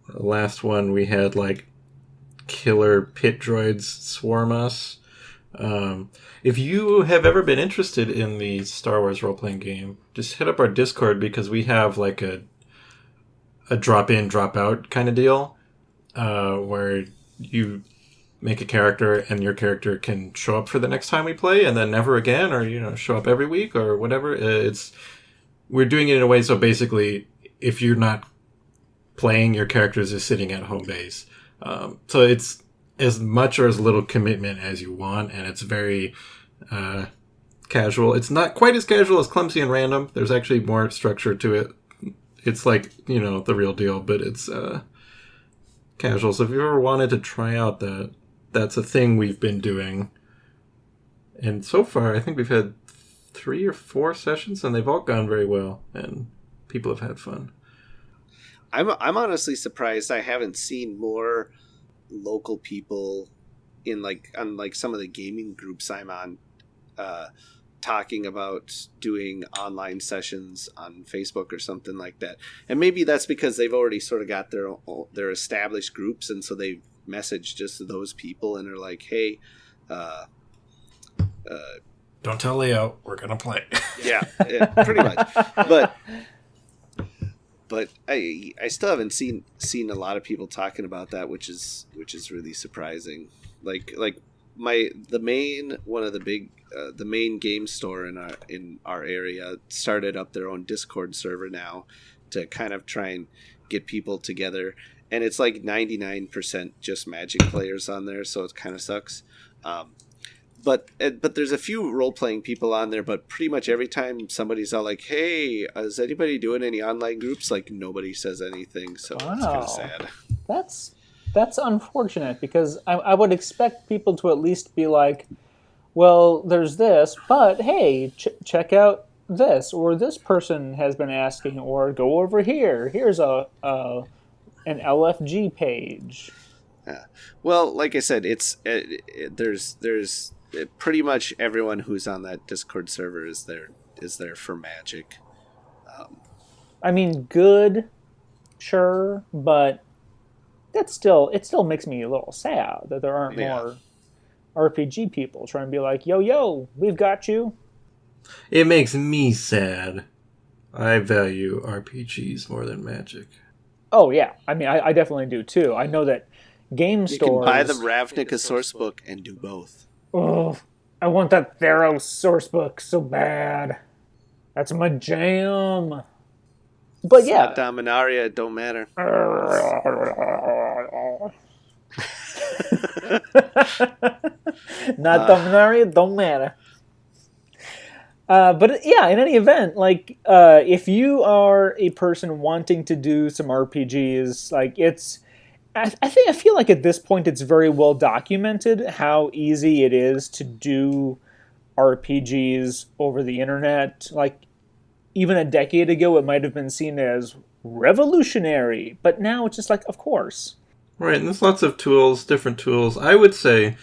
Last one we had like killer pit droids swarm us. If you have ever been interested in the Star Wars role-playing game, just hit up our Discord, because we have like a drop-in, drop-out kind of deal where you make a character and your character can show up for the next time we play and then never again, or show up every week or whatever. We're doing it in a way so basically if you're not playing, your character is just sitting at home base. So it's as much or as little commitment as you want, and it's very casual. It's not quite as casual as Clumsy and Random. There's actually more structure to it. It's like, the real deal, but it's casual. So if you ever wanted to try out that's a thing we've been doing. And so far, I think we've had 3 or 4 sessions, and they've all gone very well, and people have had fun. I'm honestly surprised I haven't seen more local people on some of the gaming groups I'm on talking about doing online sessions on Facebook or something like that. And maybe that's because they've already sort of got their established groups, and so they message just to those people and are like, hey, don't tell Leo, we're gonna play. yeah, pretty much. But I still haven't seen a lot of people talking about that, which is really surprising. Like the main game store in our area started up their own Discord server now to kind of try and get people together, and it's like 99% just Magic players on there, so it kind of sucks. But there's a few role-playing people on there, but pretty much every time somebody's all like, hey, is anybody doing any online groups? Like, nobody says anything, so wow. It's kind of sad. That's unfortunate, because I would expect people to at least be like, well, there's this, but hey, check out this, or this person has been asking, or go over here. Here's an LFG page. Yeah. Well, like I said, there's pretty much everyone who's on that Discord server is there for Magic. I mean, good, sure, but it still makes me a little sad that there aren't more RPG people trying to be like, yo, we've got you. It makes me sad. I value RPGs more than Magic. Oh yeah, I mean, I definitely do too. I know that game stores. You can buy the Ravnica sourcebook and do both. Oh, I want that Theros sourcebook so bad. That's my jam. But yeah, Dominaria, it don't matter. Not Dominaria, don't matter. But yeah, in any event, like if you are a person wanting to do some RPGs, like I feel like at this point it's very well documented how easy it is to do RPGs over the internet. Like even a decade ago, it might have been seen as revolutionary, but now it's just like, of course. Right, and there's lots of tools, different tools. I would say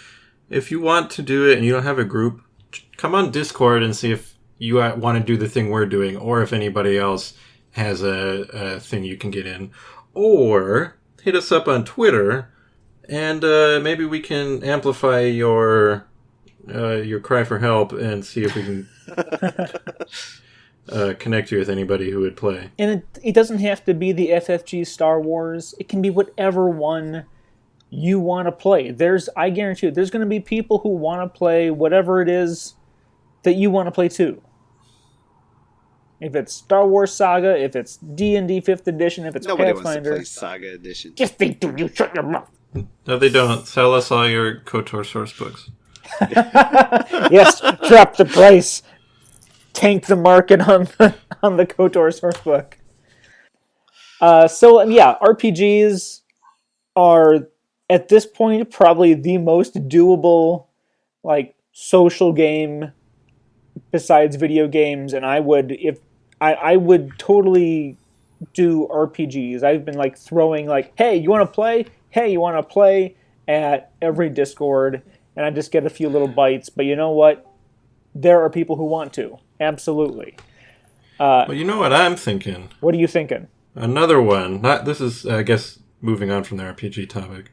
if you want to do it and you don't have a group, come on Discord and see if you want to do the thing we're doing, or if anybody else has a thing you can get in. Or hit us up on Twitter, and maybe we can amplify your cry for help and see if we can connect you with anybody who would play. And it doesn't have to be the FFG Star Wars. It can be whatever one you want to play. I guarantee you, there's going to be people who want to play whatever it is that you want to play too. If it's Star Wars Saga, if it's D&D 5th edition, if it's Nobody Pathfinder. wants to play Saga edition. Yes, they do. You shut your mouth. No, they don't. Sell us all your KOTOR source books. Yes, drop the price. Tank the market on the KOTOR source book. So yeah, RPGs are at this point probably the most doable like social game besides video games, and I would totally do RPGs. I've been like throwing like, hey, you want to play? Hey, you want to play at every Discord, and I just get a few little bites. But you know what? There are people who want to. Absolutely. Well, you know what I'm thinking? What are you thinking? Another one. This is, I guess, moving on from the RPG topic.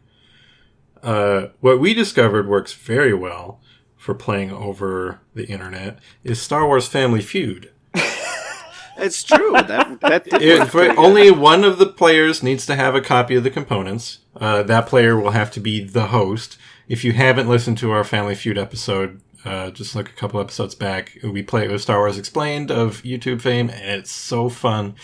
What we discovered works very well for playing over the internet is Star Wars Family Feud. It's true. Only one of the players needs to have a copy of the components. That player will have to be the host. If you haven't listened to our Family Feud episode, just look a couple episodes back. We play it with Star Wars Explained of YouTube fame, and it's so fun.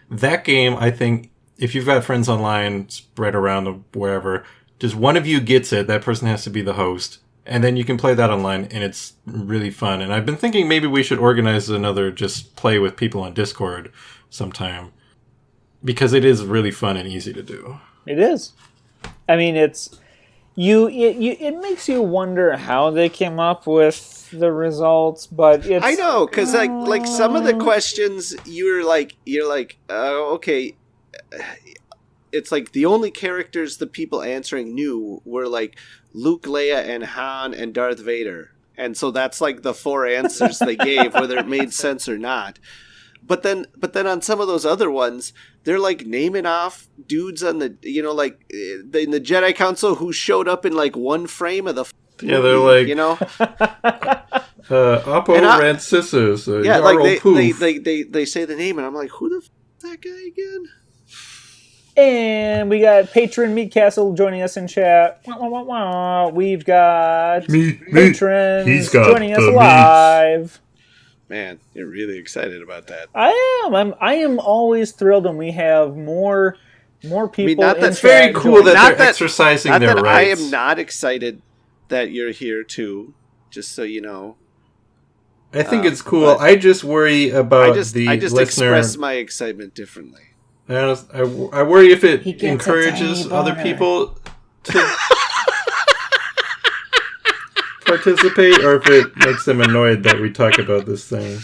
That game, I think, if you've got friends online spread around wherever, just one of you gets it, that person has to be the host. And then you can play that online, and it's really fun. And I've been thinking maybe we should organize another just play with people on Discord sometime. Because it is really fun and easy to do. It is. I mean, it makes you wonder how they came up with the results, but it's... I know, because like some of the questions, you're like, okay... It's like the only characters the people answering knew were like Luke, Leia, and Han, and Darth Vader. And so that's like the 4 answers they gave, whether it made sense or not. But then on some of those other ones, they're like naming off dudes on the, like in the Jedi Council who showed up in like one frame of the movie, yeah, they're like, Oppo Rancisis, yeah, like Poof. they say the name, and I'm like, who the is that guy again? And we got patron Meat Castle joining us in chat. We've got patrons joining us live. Man, you're really excited about that. I am always thrilled when we have more people. I mean, that's very cool that they're exercising their rights. I am not excited that you're here too. Just so you know. I think it's cool. I just worry about the listener. I just express my excitement differently. I worry if it encourages other people to participate, or if it makes them annoyed that we talk about this thing.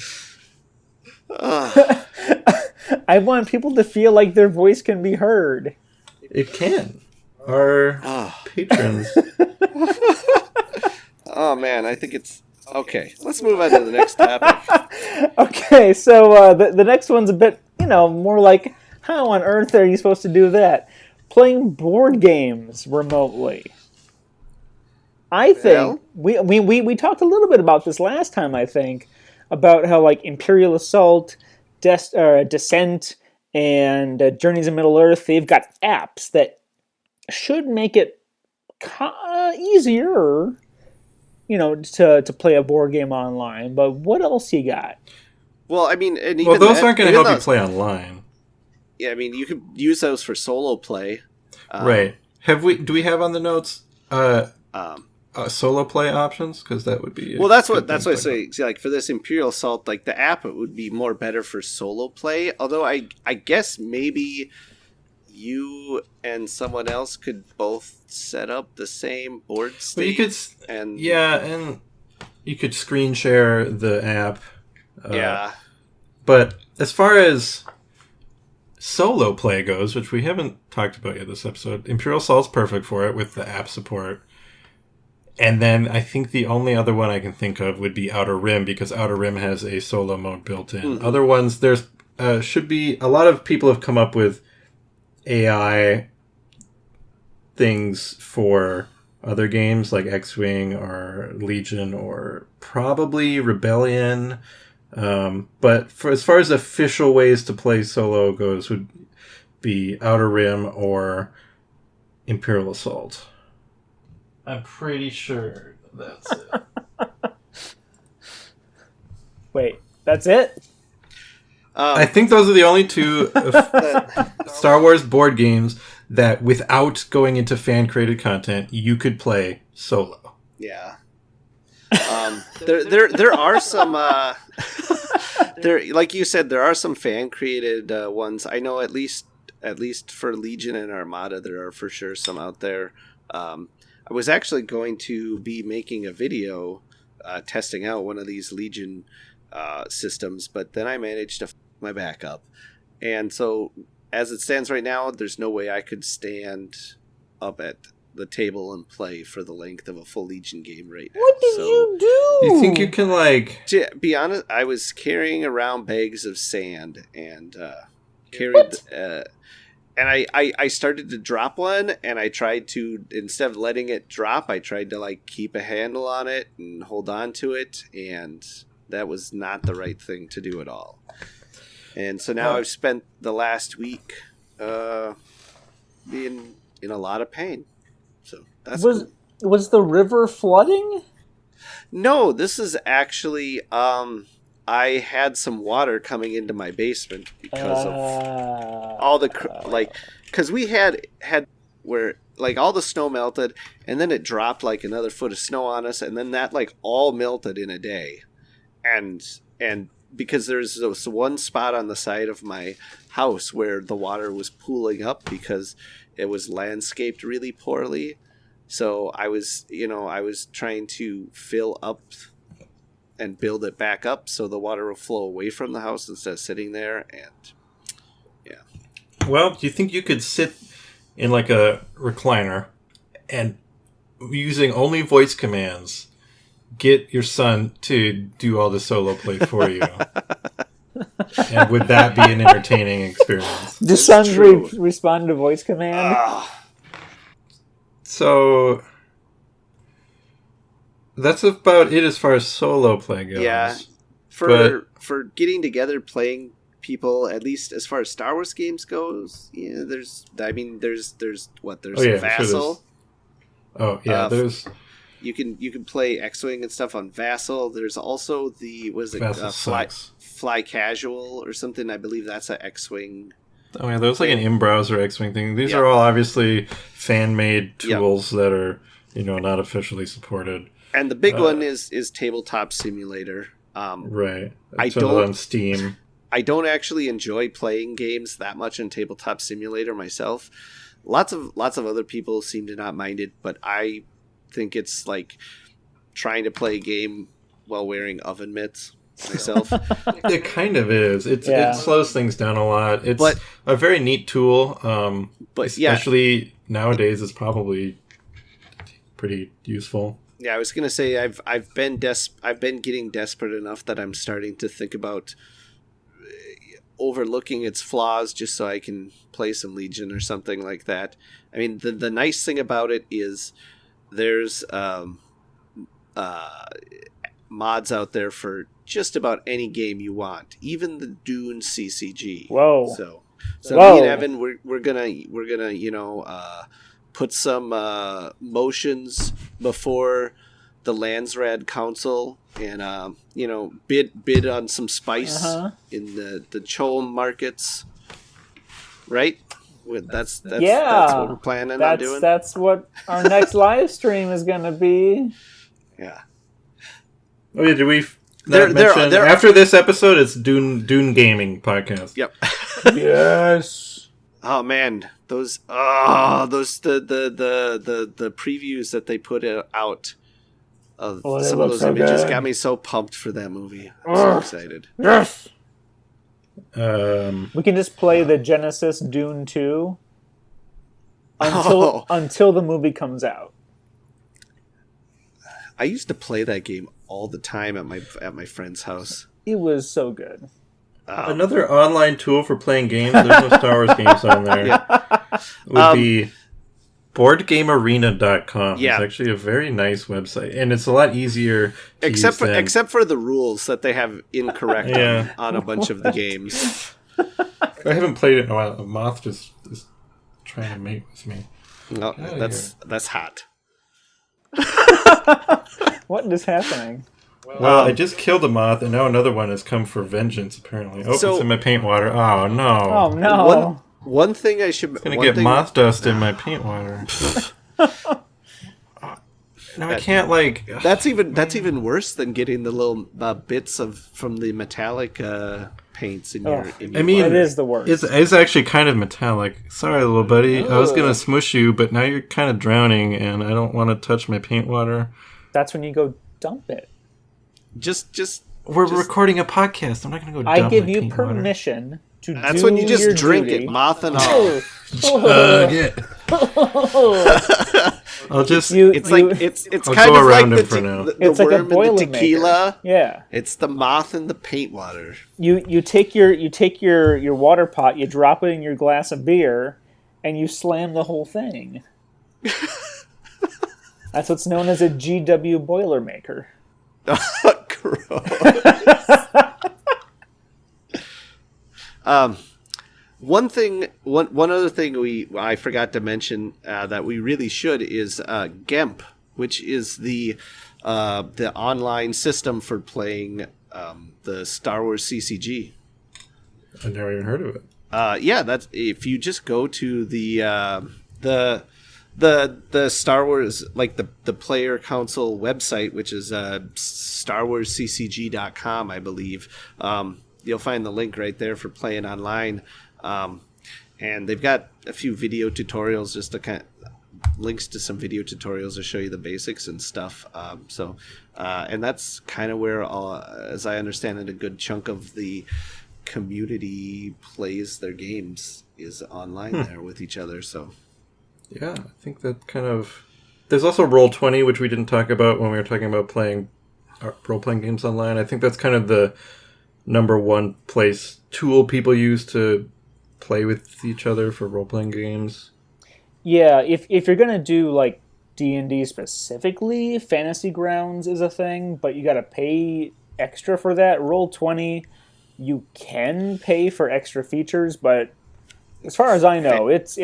I want people to feel like their voice can be heard. It can. Our patrons. Oh man, I think it's... Okay, let's move on to the next topic. Okay, so the next one's a bit, more like... How on earth are you supposed to do that? Playing board games remotely. I think we talked a little bit about this last time, I think, about how like Imperial Assault, Descent, and Journeys in Middle-earth, they've got apps that should make it easier, to play a board game online. But what else you got? Well, I mean, and even those aren't going to help you play online. Yeah, I mean, you could use those for solo play. Right. Do we have on the notes Solo play options, because that would be that's what I say. See, like for this Imperial Assault, like the app, it would be more better for solo play. Although I guess maybe you and someone else could both set up the same board state. Well, you could, and you could screen share the app. But as far as solo play goes, which we haven't talked about yet this episode, Imperial Assault's perfect for it with the app support. And then I think the only other one I can think of would be Outer Rim, because Outer Rim has a solo mode built in. Mm-hmm. Other ones, there's should be a lot of people have come up with AI things for other games like XWing or Legion or probably Rebellion. But for as far as official ways to play solo goes, would be Outer Rim or Imperial Assault. I'm pretty sure that's it. Wait, that's it? I think those are the only two Star Wars board games that, without going into fan-created content, you could play solo. Yeah. There are some there, like you said, there are some fan-created ones. I know at least for Legion and Armada, there are for sure some out there. I was actually going to be making a video testing out one of these Legion systems, but then I managed to my backup. And so, as it stands right now, there's no way I could stand up at the table and play for the length of a full Legion game right now. What did you do? You think you can, like... To be honest, I was carrying around bags of sand and carried... And I started to drop one, and I tried to, instead of letting it drop, I tried to like keep a handle on it and hold on to it, and that was not the right thing to do at all. And so now I've spent the last week being in a lot of pain. So that's cool. Was the river flooding? No, this is actually I had some water coming into my basement because of all the because we had where like all the snow melted, and then it dropped like another foot of snow on us, and then that like all melted in a day, and because there's this one spot on the side of my house where the water was pooling up because it was landscaped really poorly, so I was trying to fill up and build it back up so the water will flow away from the house instead of sitting there. And yeah. Well, do you think you could sit in like a recliner and, using only voice commands, get your son to do all the solo play for you? And would that be an entertaining experience? Does sons respond to voice command? So... that's about it as far as solo play goes. Yeah, for getting together, playing people, at least as far as Star Wars games goes. Yeah, there's Vassal. Sure, there's. You can play X-Wing and stuff on Vassal. There's also the Fly Casual or something. I believe that's an X-Wing. Oh yeah, there's like an in-browser X-Wing thing. These are all obviously fan-made tools that are not officially supported. And the big one is Tabletop Simulator. Right. It's on Steam. I don't actually enjoy playing games that much in Tabletop Simulator myself. Lots of other people seem to not mind it, but I think it's like trying to play a game while wearing oven mitts myself. It kind of is. It slows things down a lot. It's a very neat tool. But especially nowadays, it's probably pretty useful. Yeah, I was gonna say I've been getting desperate enough that I'm starting to think about overlooking its flaws just so I can play some Legion or something like that. I mean, the nice thing about it is there's mods out there for just about any game you want, even the Dune CCG. Whoa! So me and Evan, we're gonna put some motions before the Landsrad Council and bid on some spice in the Chom markets, right? That's what we're planning on doing. That's what our next live stream is going to be. Yeah. Oh yeah, did we mention after this episode? It's Dune Gaming podcast. Yep. Yes. Oh man, the previews that they put out of some of those images got me so pumped for that movie. I'm so excited. Yes. We can just play the Genesis Dune 2 until the movie comes out. I used to play that game all the time at my friend's house. It was so good. Another online tool for playing games. There's no Star Wars games on there. Yeah. Would be BoardGameArena.com. Yeah. It's actually a very nice website, and it's a lot easier to use than... except for the rules that they have incorrect on a bunch of the games. I haven't played it in a while. A moth just is trying to mate with me. No, that's hot. What is happening? Well, I just killed a moth, and now another one has come for vengeance, apparently. Oh, it's in my paint water. Oh, no. Oh, no. One thing I should... It's going to get moth dust in my paint water. No, I can't, That's even worse than getting the little bits from the metallic paints in your... I mean, it is the worst. It's actually kind of metallic. Sorry, little buddy. I was going to smush you, but now you're kind of drowning, and I don't want to touch my paint water. That's when you go dump it. We're recording a podcast. I'm not going to go dump I give you paint permission water. to That's when you just drink duty. it, moth and all. I'll just... It's kind of like the worm and the tequila. Yeah. It's the moth and the paint water. You take your water pot, you drop it in your glass of beer, and you slam the whole thing. That's what's known as a GW Boilermaker. Gross. One other thing I forgot to mention that we really should is GEMP, which is the online system for playing the Star Wars CCG. I've never even heard of it. Yeah, that's if you just go to the Star Wars, like the player council website, which is StarWarsCCG.com, I believe. You'll find the link right there for playing online. And they've got a few video tutorials, just to links to some video tutorials to show you the basics and stuff. And that's kind of where, as I understand it, a good chunk of the community plays their games is online there with each other. So, yeah, I think that kind of... There's also Roll20, which we didn't talk about when we were talking about playing role-playing games online. I think that's kind of the number one tool people use to play with each other for role-playing games. Yeah, if you're going to do, like, D&D specifically, Fantasy Grounds is a thing, but you got to pay extra for that. Roll20, you can pay for extra features, but as far as I know, it's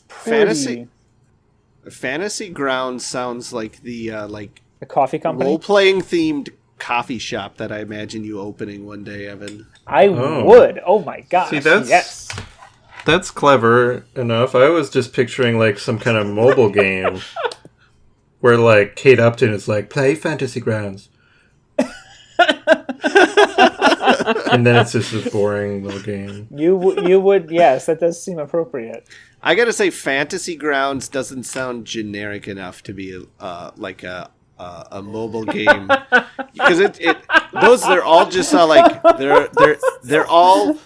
pretty... Fantasy Grounds sounds like the a coffee company? Role-playing themed coffee shop that I imagine you opening one day, Evan. I would. Oh my gosh. See, yes. That's clever enough. I was just picturing like some kind of mobile game where like Kate Upton is like, play Fantasy Grounds. And then it's just this boring little game. You would, yes, that does seem appropriate. I gotta say, Fantasy Grounds doesn't sound generic enough to be like a mobile game, because they're all just like they're all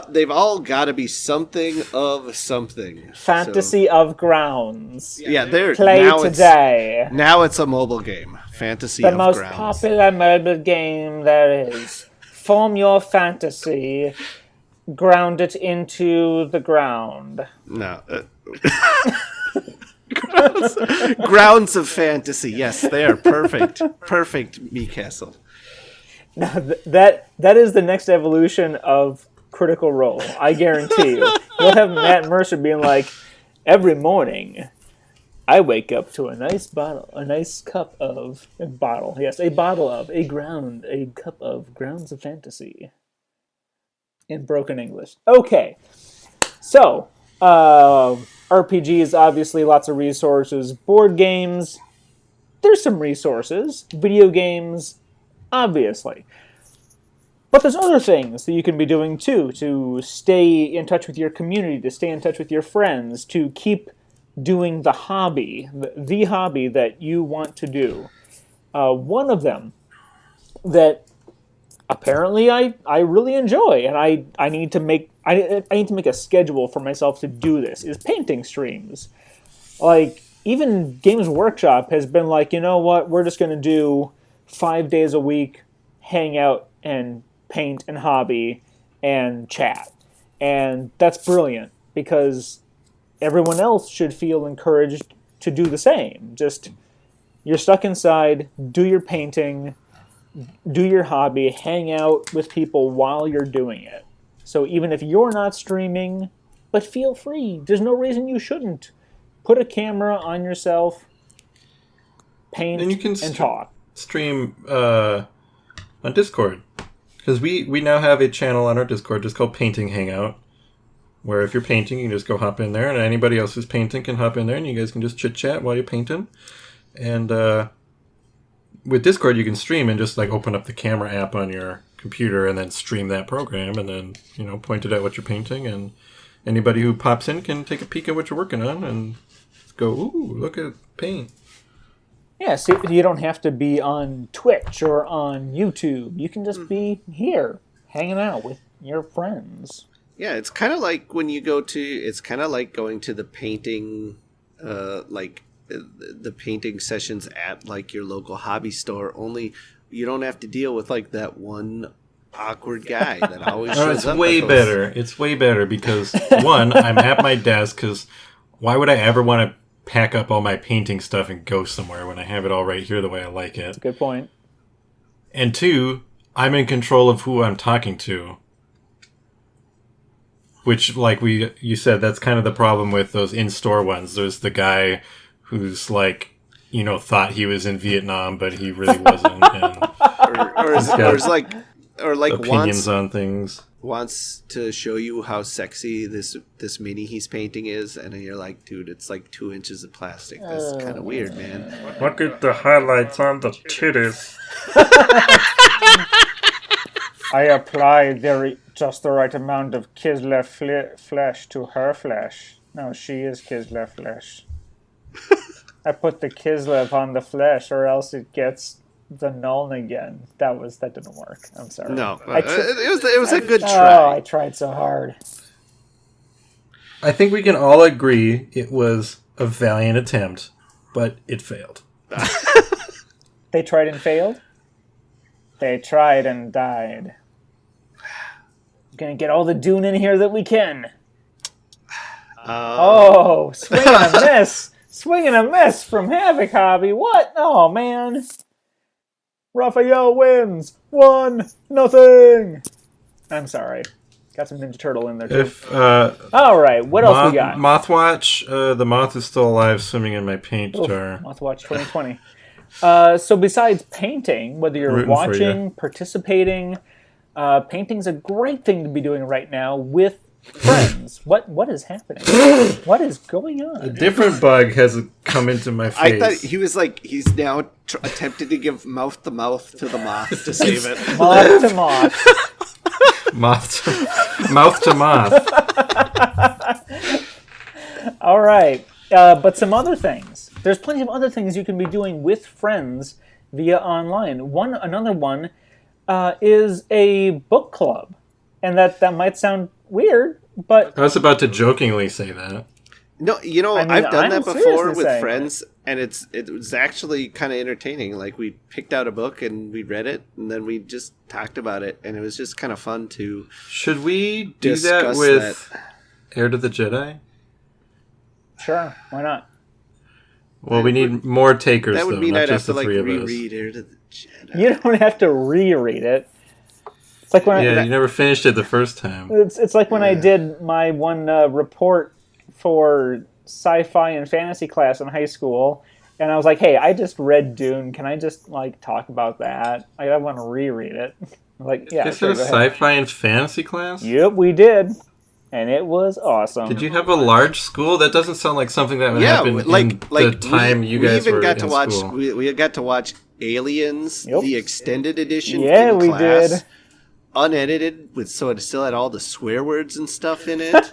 they've all got to be something of something. Fantasy of Grounds. Yeah, they're play today. Now it's a mobile game. Fantasy of Grounds. The most popular mobile game there is. Form your fantasy. Ground it into the ground. No. Grounds of fantasy. Yes, they are perfect. Perfect, Castle. Now, that is the next evolution of Critical Role. I guarantee you. You'll have Matt Mercer being like, every morning, I wake up to a nice cup of a cup of Grounds of Fantasy. In broken English. Okay, so RPGs, obviously, lots of resources. Board games, there's some resources. Video games, obviously. But there's other things that you can be doing too to stay in touch with your community, to stay in touch with your friends, to keep doing the hobby that you want to do. One of them that apparently I really enjoy, and I need to make a schedule for myself to do this, is painting streams. Like, even Games Workshop has been like, you know what, we're just going to do 5 days a week, hang out and paint and hobby and chat. And that's brilliant, because everyone else should feel encouraged to do the same. Just, you're stuck inside, do your painting, do your hobby, hang out with people while you're doing it. So even if you're not streaming, but feel free. There's no reason you shouldn't. Put a camera on yourself, paint, and you can talk. Stream on Discord. Because we now have a channel on our Discord just called Painting Hangout, where if you're painting, you can just go hop in there, and anybody else who's painting can hop in there, and you guys can just chit-chat while you're painting. And with Discord, you can stream and just like open up the camera app on your computer and then stream that program, and then, you know, point it at what you're painting, and anybody who pops in can take a peek at what you're working on and go, ooh, look at paint. Yeah, so you don't have to be on Twitch or on YouTube. You can just be here, hanging out with your friends. Yeah, it's kind of like when you go to, it's kind of like going to the painting, the painting sessions at like your local hobby store, only you don't have to deal with like that one awkward guy that always shows up. It's way better. It's way better because, one, I'm at my desk, because why would I ever want to pack up all my painting stuff and go somewhere when I have it all right here the way I like it? That's a good point. And two, I'm in control of who I'm talking to. Which, like you said, that's kind of the problem with those in-store ones. There's the guy who's like, you know, thought he was in Vietnam, but he really wasn't. And or like opinions on things. Wants to show you how sexy this mini he's painting is, and then you're like, dude, it's like 2 inches of plastic. That's kind of weird, man. Look at the highlights on the titties. I applied just the right amount of Kislev flesh to her flesh. No, she is Kislev flesh. I put the Kislev on the flesh, or else it gets the Nuln again. That didn't work. I'm sorry. No, it was a good try. Oh, I tried so hard. I think we can all agree it was a valiant attempt, but it failed. They tried and failed? They tried and died. We're gonna get all the Dune in here that we can. Swing and a miss! Swing and a miss from Havoc Hobby. What? Oh, man. Raphael wins. 1-0. I'm sorry. Got some Ninja Turtle in there, too. All right, what else we got? Mothwatch. The moth is still alive, swimming in my paint jar. Mothwatch 2020. So besides painting, whether you're watching, participating, painting's a great thing to be doing right now with friends. What is happening? What is going on? A different bug has come into my face. I thought he was like, he's now attempted to give mouth to mouth to the moth to save it. Moth to moth. Mouth to moth. All right. But some other things. There's plenty of other things you can be doing with friends via online. Another one is a book club. And that might sound weird, but... I was about to jokingly say that. No, you know, I've done that before with friends, and it was actually kind of entertaining. Like, we picked out a book, and we read it, and then we just talked about it, and it was just kind of fun to... Should we do that with Heir to the Jedi? Sure, why not? Well, we need more takers, that would though, mean not I'd just have to, the three reread of us. Heir to the Jedi. You don't have to reread it. It's like when you never finished it the first time. It's like when I did my one report for sci-fi and fantasy class in high school, and I was like, "Hey, I just read Dune. Can I just like talk about that? I want to reread it." I'm like, yeah. Is it a sci-fi and fantasy class? Yep, we did. and it was awesome. Did you have a large school? That doesn't sound like something that would happen in the time you guys were in school. We got to watch Aliens, the extended edition. Yeah, in we class, did. Unedited, so it still had all the swear words and stuff in it.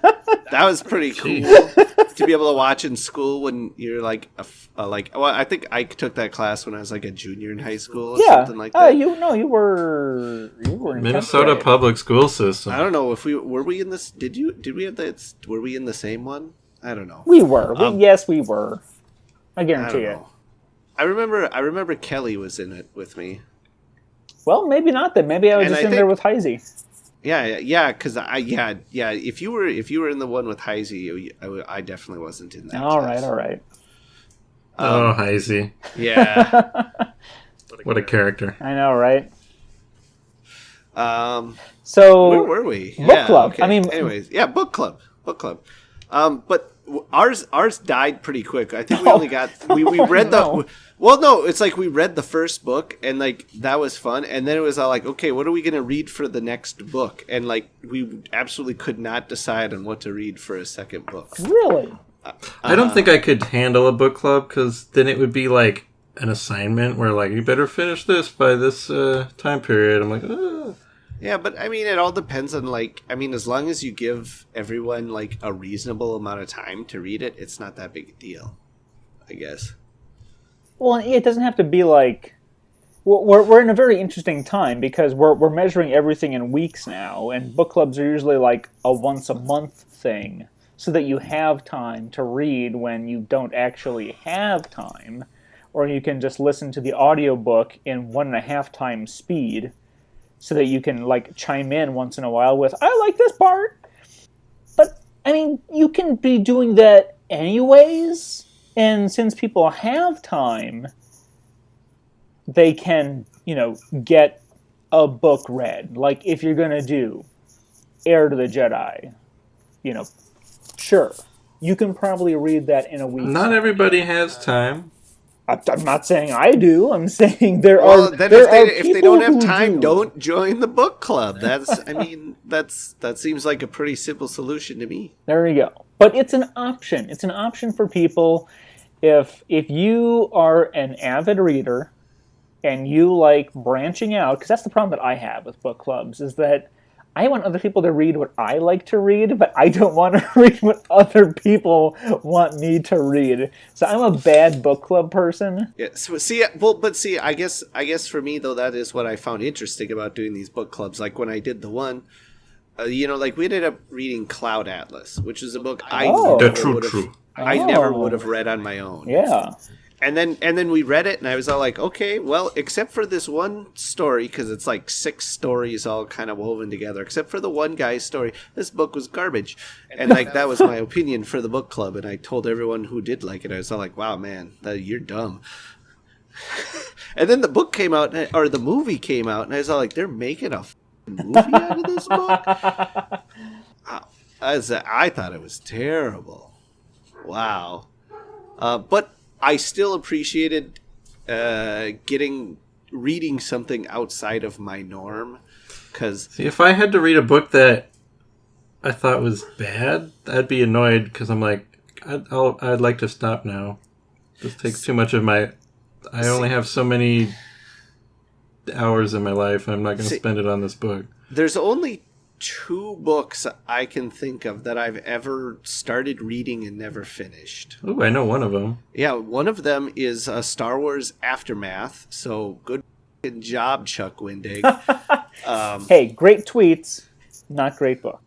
That was pretty cool to be able to watch in school when you're like well, I think I took that class when I was like a junior in high school or something like that. You were in Minnesota public school system. I don't know if were we in this. Did we have that? Were we in the same one? I don't know. We were. Yes, we were. I guarantee it. I remember Kelly was in it with me. Well, maybe not then. Maybe I was just in there with Heisey. Yeah, because if you were in the one with Heisey, I definitely wasn't in that. All right. Heisey. Yeah. What a character. I know, right? So where were we? Book club. Okay. I mean, anyways, book club. But ours died pretty quick. I think we only got we read the. Well, no, it's like we read the first book and like that was fun, and then it was all like, okay, what are we gonna read for the next book? And like we absolutely could not decide on what to read for a second book. Really? I don't think I could handle a book club because then it would be like an assignment where like you better finish this by this time period. I'm like, ugh. Yeah, but I mean, it all depends on as long as you give everyone like a reasonable amount of time to read it, it's not that big a deal, I guess. Well, it doesn't have to be like we're in a very interesting time because we're measuring everything in weeks now, and book clubs are usually like a once a month thing, so that you have time to read when you don't actually have time, or you can just listen to the audiobook in 1.5 times speed, so that you can like chime in once in a while with, I like this part. But I mean, you can be doing that anyways. And since people have time, they can, get a book read. Like, if you're going to do Heir to the Jedi, sure. You can probably read that in a week. Not everybody has time. I'm not saying I do. I'm saying there are people if they don't have time, don't join the book club. That seems like a pretty simple solution to me. There you go. But it's an option. It's an option for people if you are an avid reader and you like branching out, because that's the problem that I have with book clubs, is that I want other people to read what I like to read, but I don't want to read what other people want me to read. So I'm a bad book club person. Yeah. So I guess for me though, that is what I found interesting about doing these book clubs. Like when I did the one, like we ended up reading Cloud Atlas, which is a book I never would have read on my own. Yeah. And then we read it, and I was all like, okay, well, except for this one story, because it's like 6 stories all kind of woven together, except for the one guy's story, this book was garbage. And like that was my opinion for the book club, and I told everyone who did like it, I was all like, wow, man, you're dumb. And then the book came out, or the movie came out, and I was all like, they're making a movie out of this book? I thought it was terrible. Wow. But I still appreciated reading something outside of my norm. Cause if I had to read a book that I thought was bad, I'd be annoyed because I'm like, I'd like to stop now. This takes too much of my... I only have so many hours in my life. I'm not going to spend it on this book. There's only 2 books I can think of that I've ever started reading and never finished. Oh, I know one of them. Yeah, one of them is Star Wars Aftermath. So good job, Chuck Wendig. Hey, great tweets, not great book.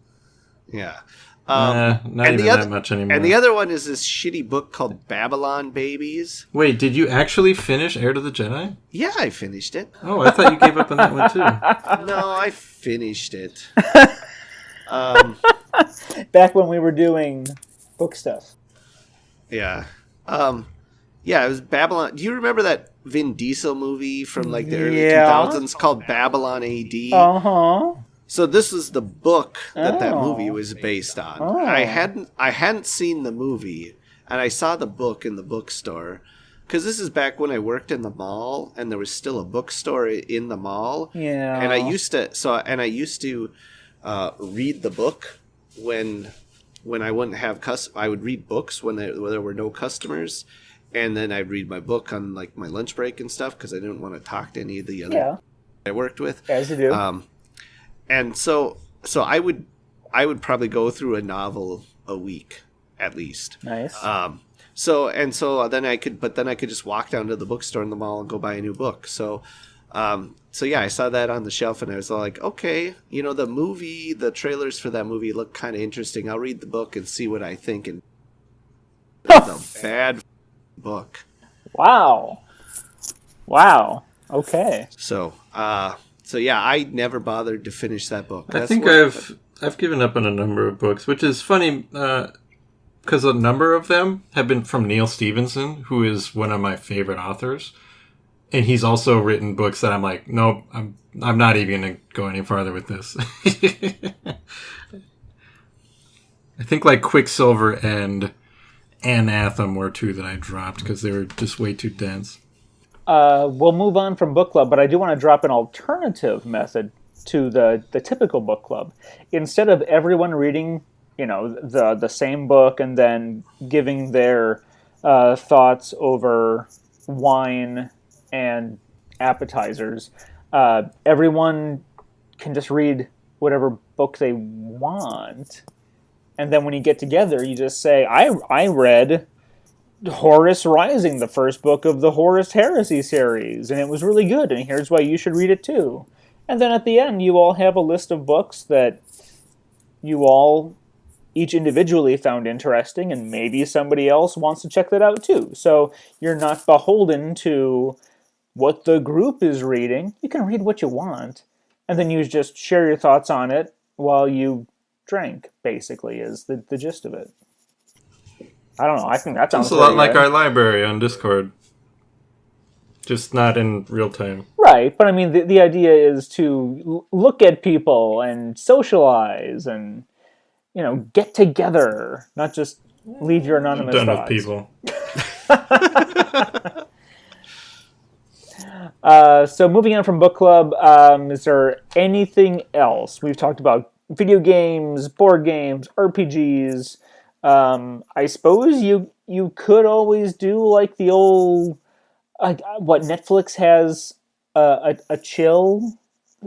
Yeah. Not even that much anymore. And the other one is this shitty book called Babylon Babies. Wait, did you actually finish Heir to the Jedi? Yeah, I finished it. Oh, I thought you gave up on that one too. No, I finished it. Back when we were doing book stuff. Yeah. Yeah, it was Babylon. Do you remember that Vin Diesel movie from like the early 2000s called Babylon AD? Uh-huh. So this is the book that movie was based on. Oh. I hadn't seen the movie, and I saw the book in the bookstore, because this is back when I worked in the mall, and there was still a bookstore in the mall. Yeah. And I used to read the book when I wouldn't have I would read books when there were no customers, and then I'd read my book on like my lunch break and stuff because I didn't want to talk to any of the other I worked with. As you do. And so I would probably go through a novel a week at least. Nice. So then I could just walk down to the bookstore in the mall and go buy a new book. So yeah, I saw that on the shelf and I was like, okay, the trailers for that movie look kind of interesting. I'll read the book and see what I think. And it's a bad book. Wow. Okay. So yeah, I never bothered to finish that book. I think I've given up on a number of books, which is funny because a number of them have been from Neil Stephenson, who is one of my favorite authors. And he's also written books that I'm like, nope, I'm not even going to go any farther with this. I think like Quicksilver and Anathema were two that I dropped because they were just way too dense. We'll move on from book club, but I do want to drop an alternative method to the typical book club. Instead of everyone reading, the same book and then giving their thoughts over wine and appetizers, everyone can just read whatever book they want, and then when you get together, you just say, I read Horus Rising, the first book of the Horus Heresy series, and it was really good, and here's why you should read it too. And then at the end, you all have a list of books that you all each individually found interesting, and maybe somebody else wants to check that out too. So you're not beholden to what the group is reading. You can read what you want, and then you just share your thoughts on it while you drink, basically, is the gist of it. I don't know. I think that sounds a lot like our library on Discord. Just not in real time. Right, but I mean, the idea is to look at people and socialize and, get together, not just leave your anonymous thoughts. Done with people. So moving on from book club, is there anything else? We've talked about video games, board games, RPGs. I suppose you could always do like the old, what Netflix has a chill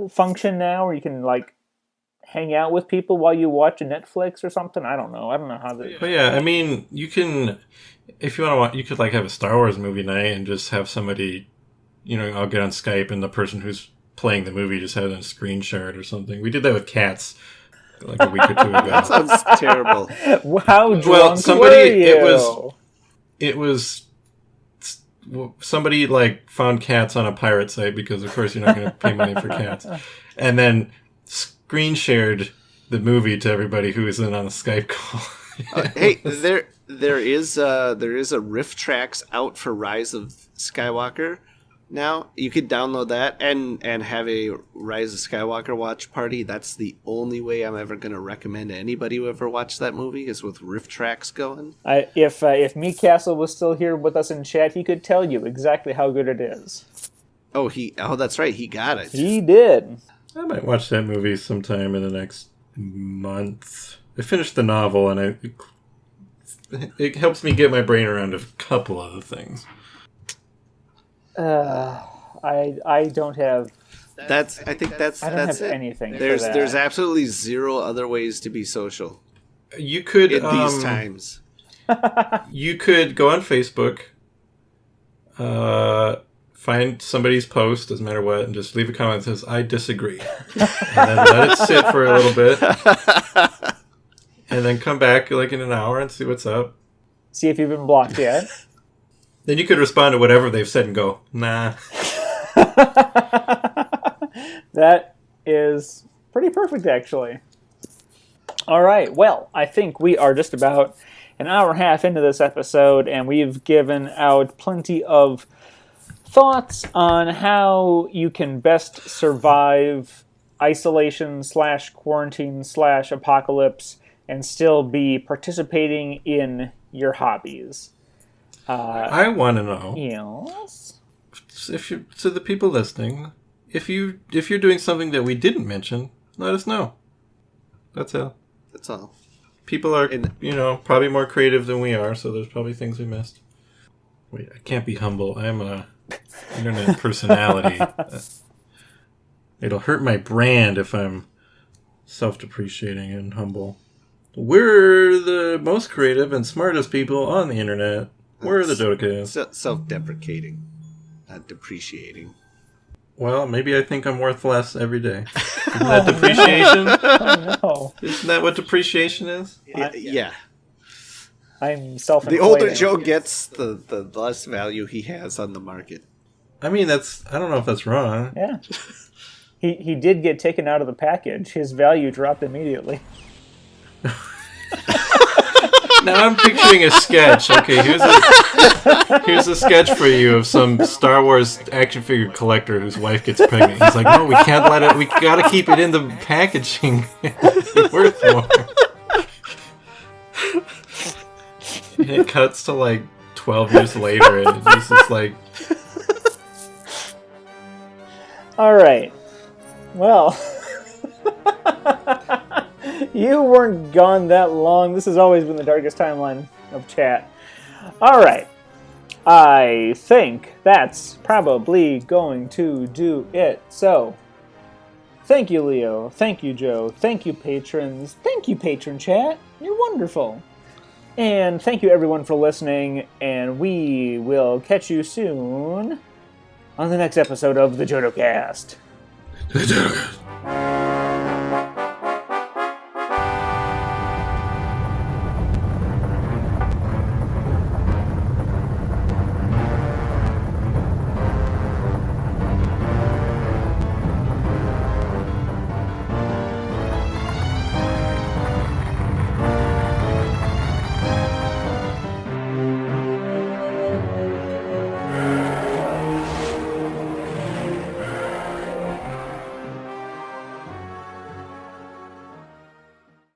function now, where you can like hang out with people while you watch a Netflix or something. I don't know how that. But yeah, I mean, you can, if you want to watch, you could like have a Star Wars movie night and just have somebody, I'll get on Skype and the person who's playing the movie just has a screen share it or something. We did that with Cats like a week or two ago. That sounds terrible. How drunk were you? It was somebody like found Cats on a pirate site because of course you're not going to pay money for Cats, and then screen shared the movie to everybody who was in on a Skype call. Hey, there is a Rift Tracks out for Rise of Skywalker now. You could download that and have a Rise of Skywalker watch party. That's the only way I'm ever going to recommend anybody who ever watched that movie is with Rift Tracks going. If Meat Castle was still here with us in chat, he could tell you exactly how good it is. Oh, that's right. He got it. He did. I might watch that movie sometime in the next month. I finished the novel, and it helps me get my brain around a couple other things. I don't have. I think that's I don't have it. anything. There's absolutely zero other ways to be social. You could in these times. You could go on Facebook, find somebody's post, doesn't matter what, and just leave a comment that says, I disagree. And then let it sit for a little bit. And then come back like in an hour and see what's up. See if you've been blocked yet. Then you could respond to whatever they've said and go, nah. That is pretty perfect, actually. All right, well, I think we are just about an hour and a half into this episode, and we've given out plenty of thoughts on how you can best survive isolation / quarantine / apocalypse and still be participating in your hobbies. I want to know. Yes. To the people listening, if you're doing something that we didn't mention, let us know. That's all. That's all. People are, probably more creative than we are, so there's probably things we missed. Wait, I can't be humble. I'm a internet personality. It'll hurt my brand if I'm self-depreciating and humble. We're the most creative and smartest people on the internet. We're the Jodokas. Self-deprecating, not depreciating. Well, maybe I think I'm worth less every day. Isn't that depreciation? Oh, no. Isn't that what depreciation is? Yeah. I'm self-inflating. The older Joe gets, the less value he has on the market. I mean, I don't know if that's wrong. Yeah. He did get taken out of the package. His value dropped immediately. Now I'm picturing a sketch. Okay, here's a sketch for you of some Star Wars action figure collector whose wife gets pregnant. He's like, no, we can't let it. We gotta keep it in the packaging. It's worth more. And it cuts to like 12 years later, and it's just like. All right. Well. You weren't gone that long. This has always been the darkest timeline of chat. Alright. I think that's probably going to do it. So, thank you, Leo. Thank you, Joe. Thank you, patrons. Thank you, patron chat. You're wonderful. And thank you, everyone, for listening. And we will catch you soon on the next episode of the Jodocast. The Jodocast.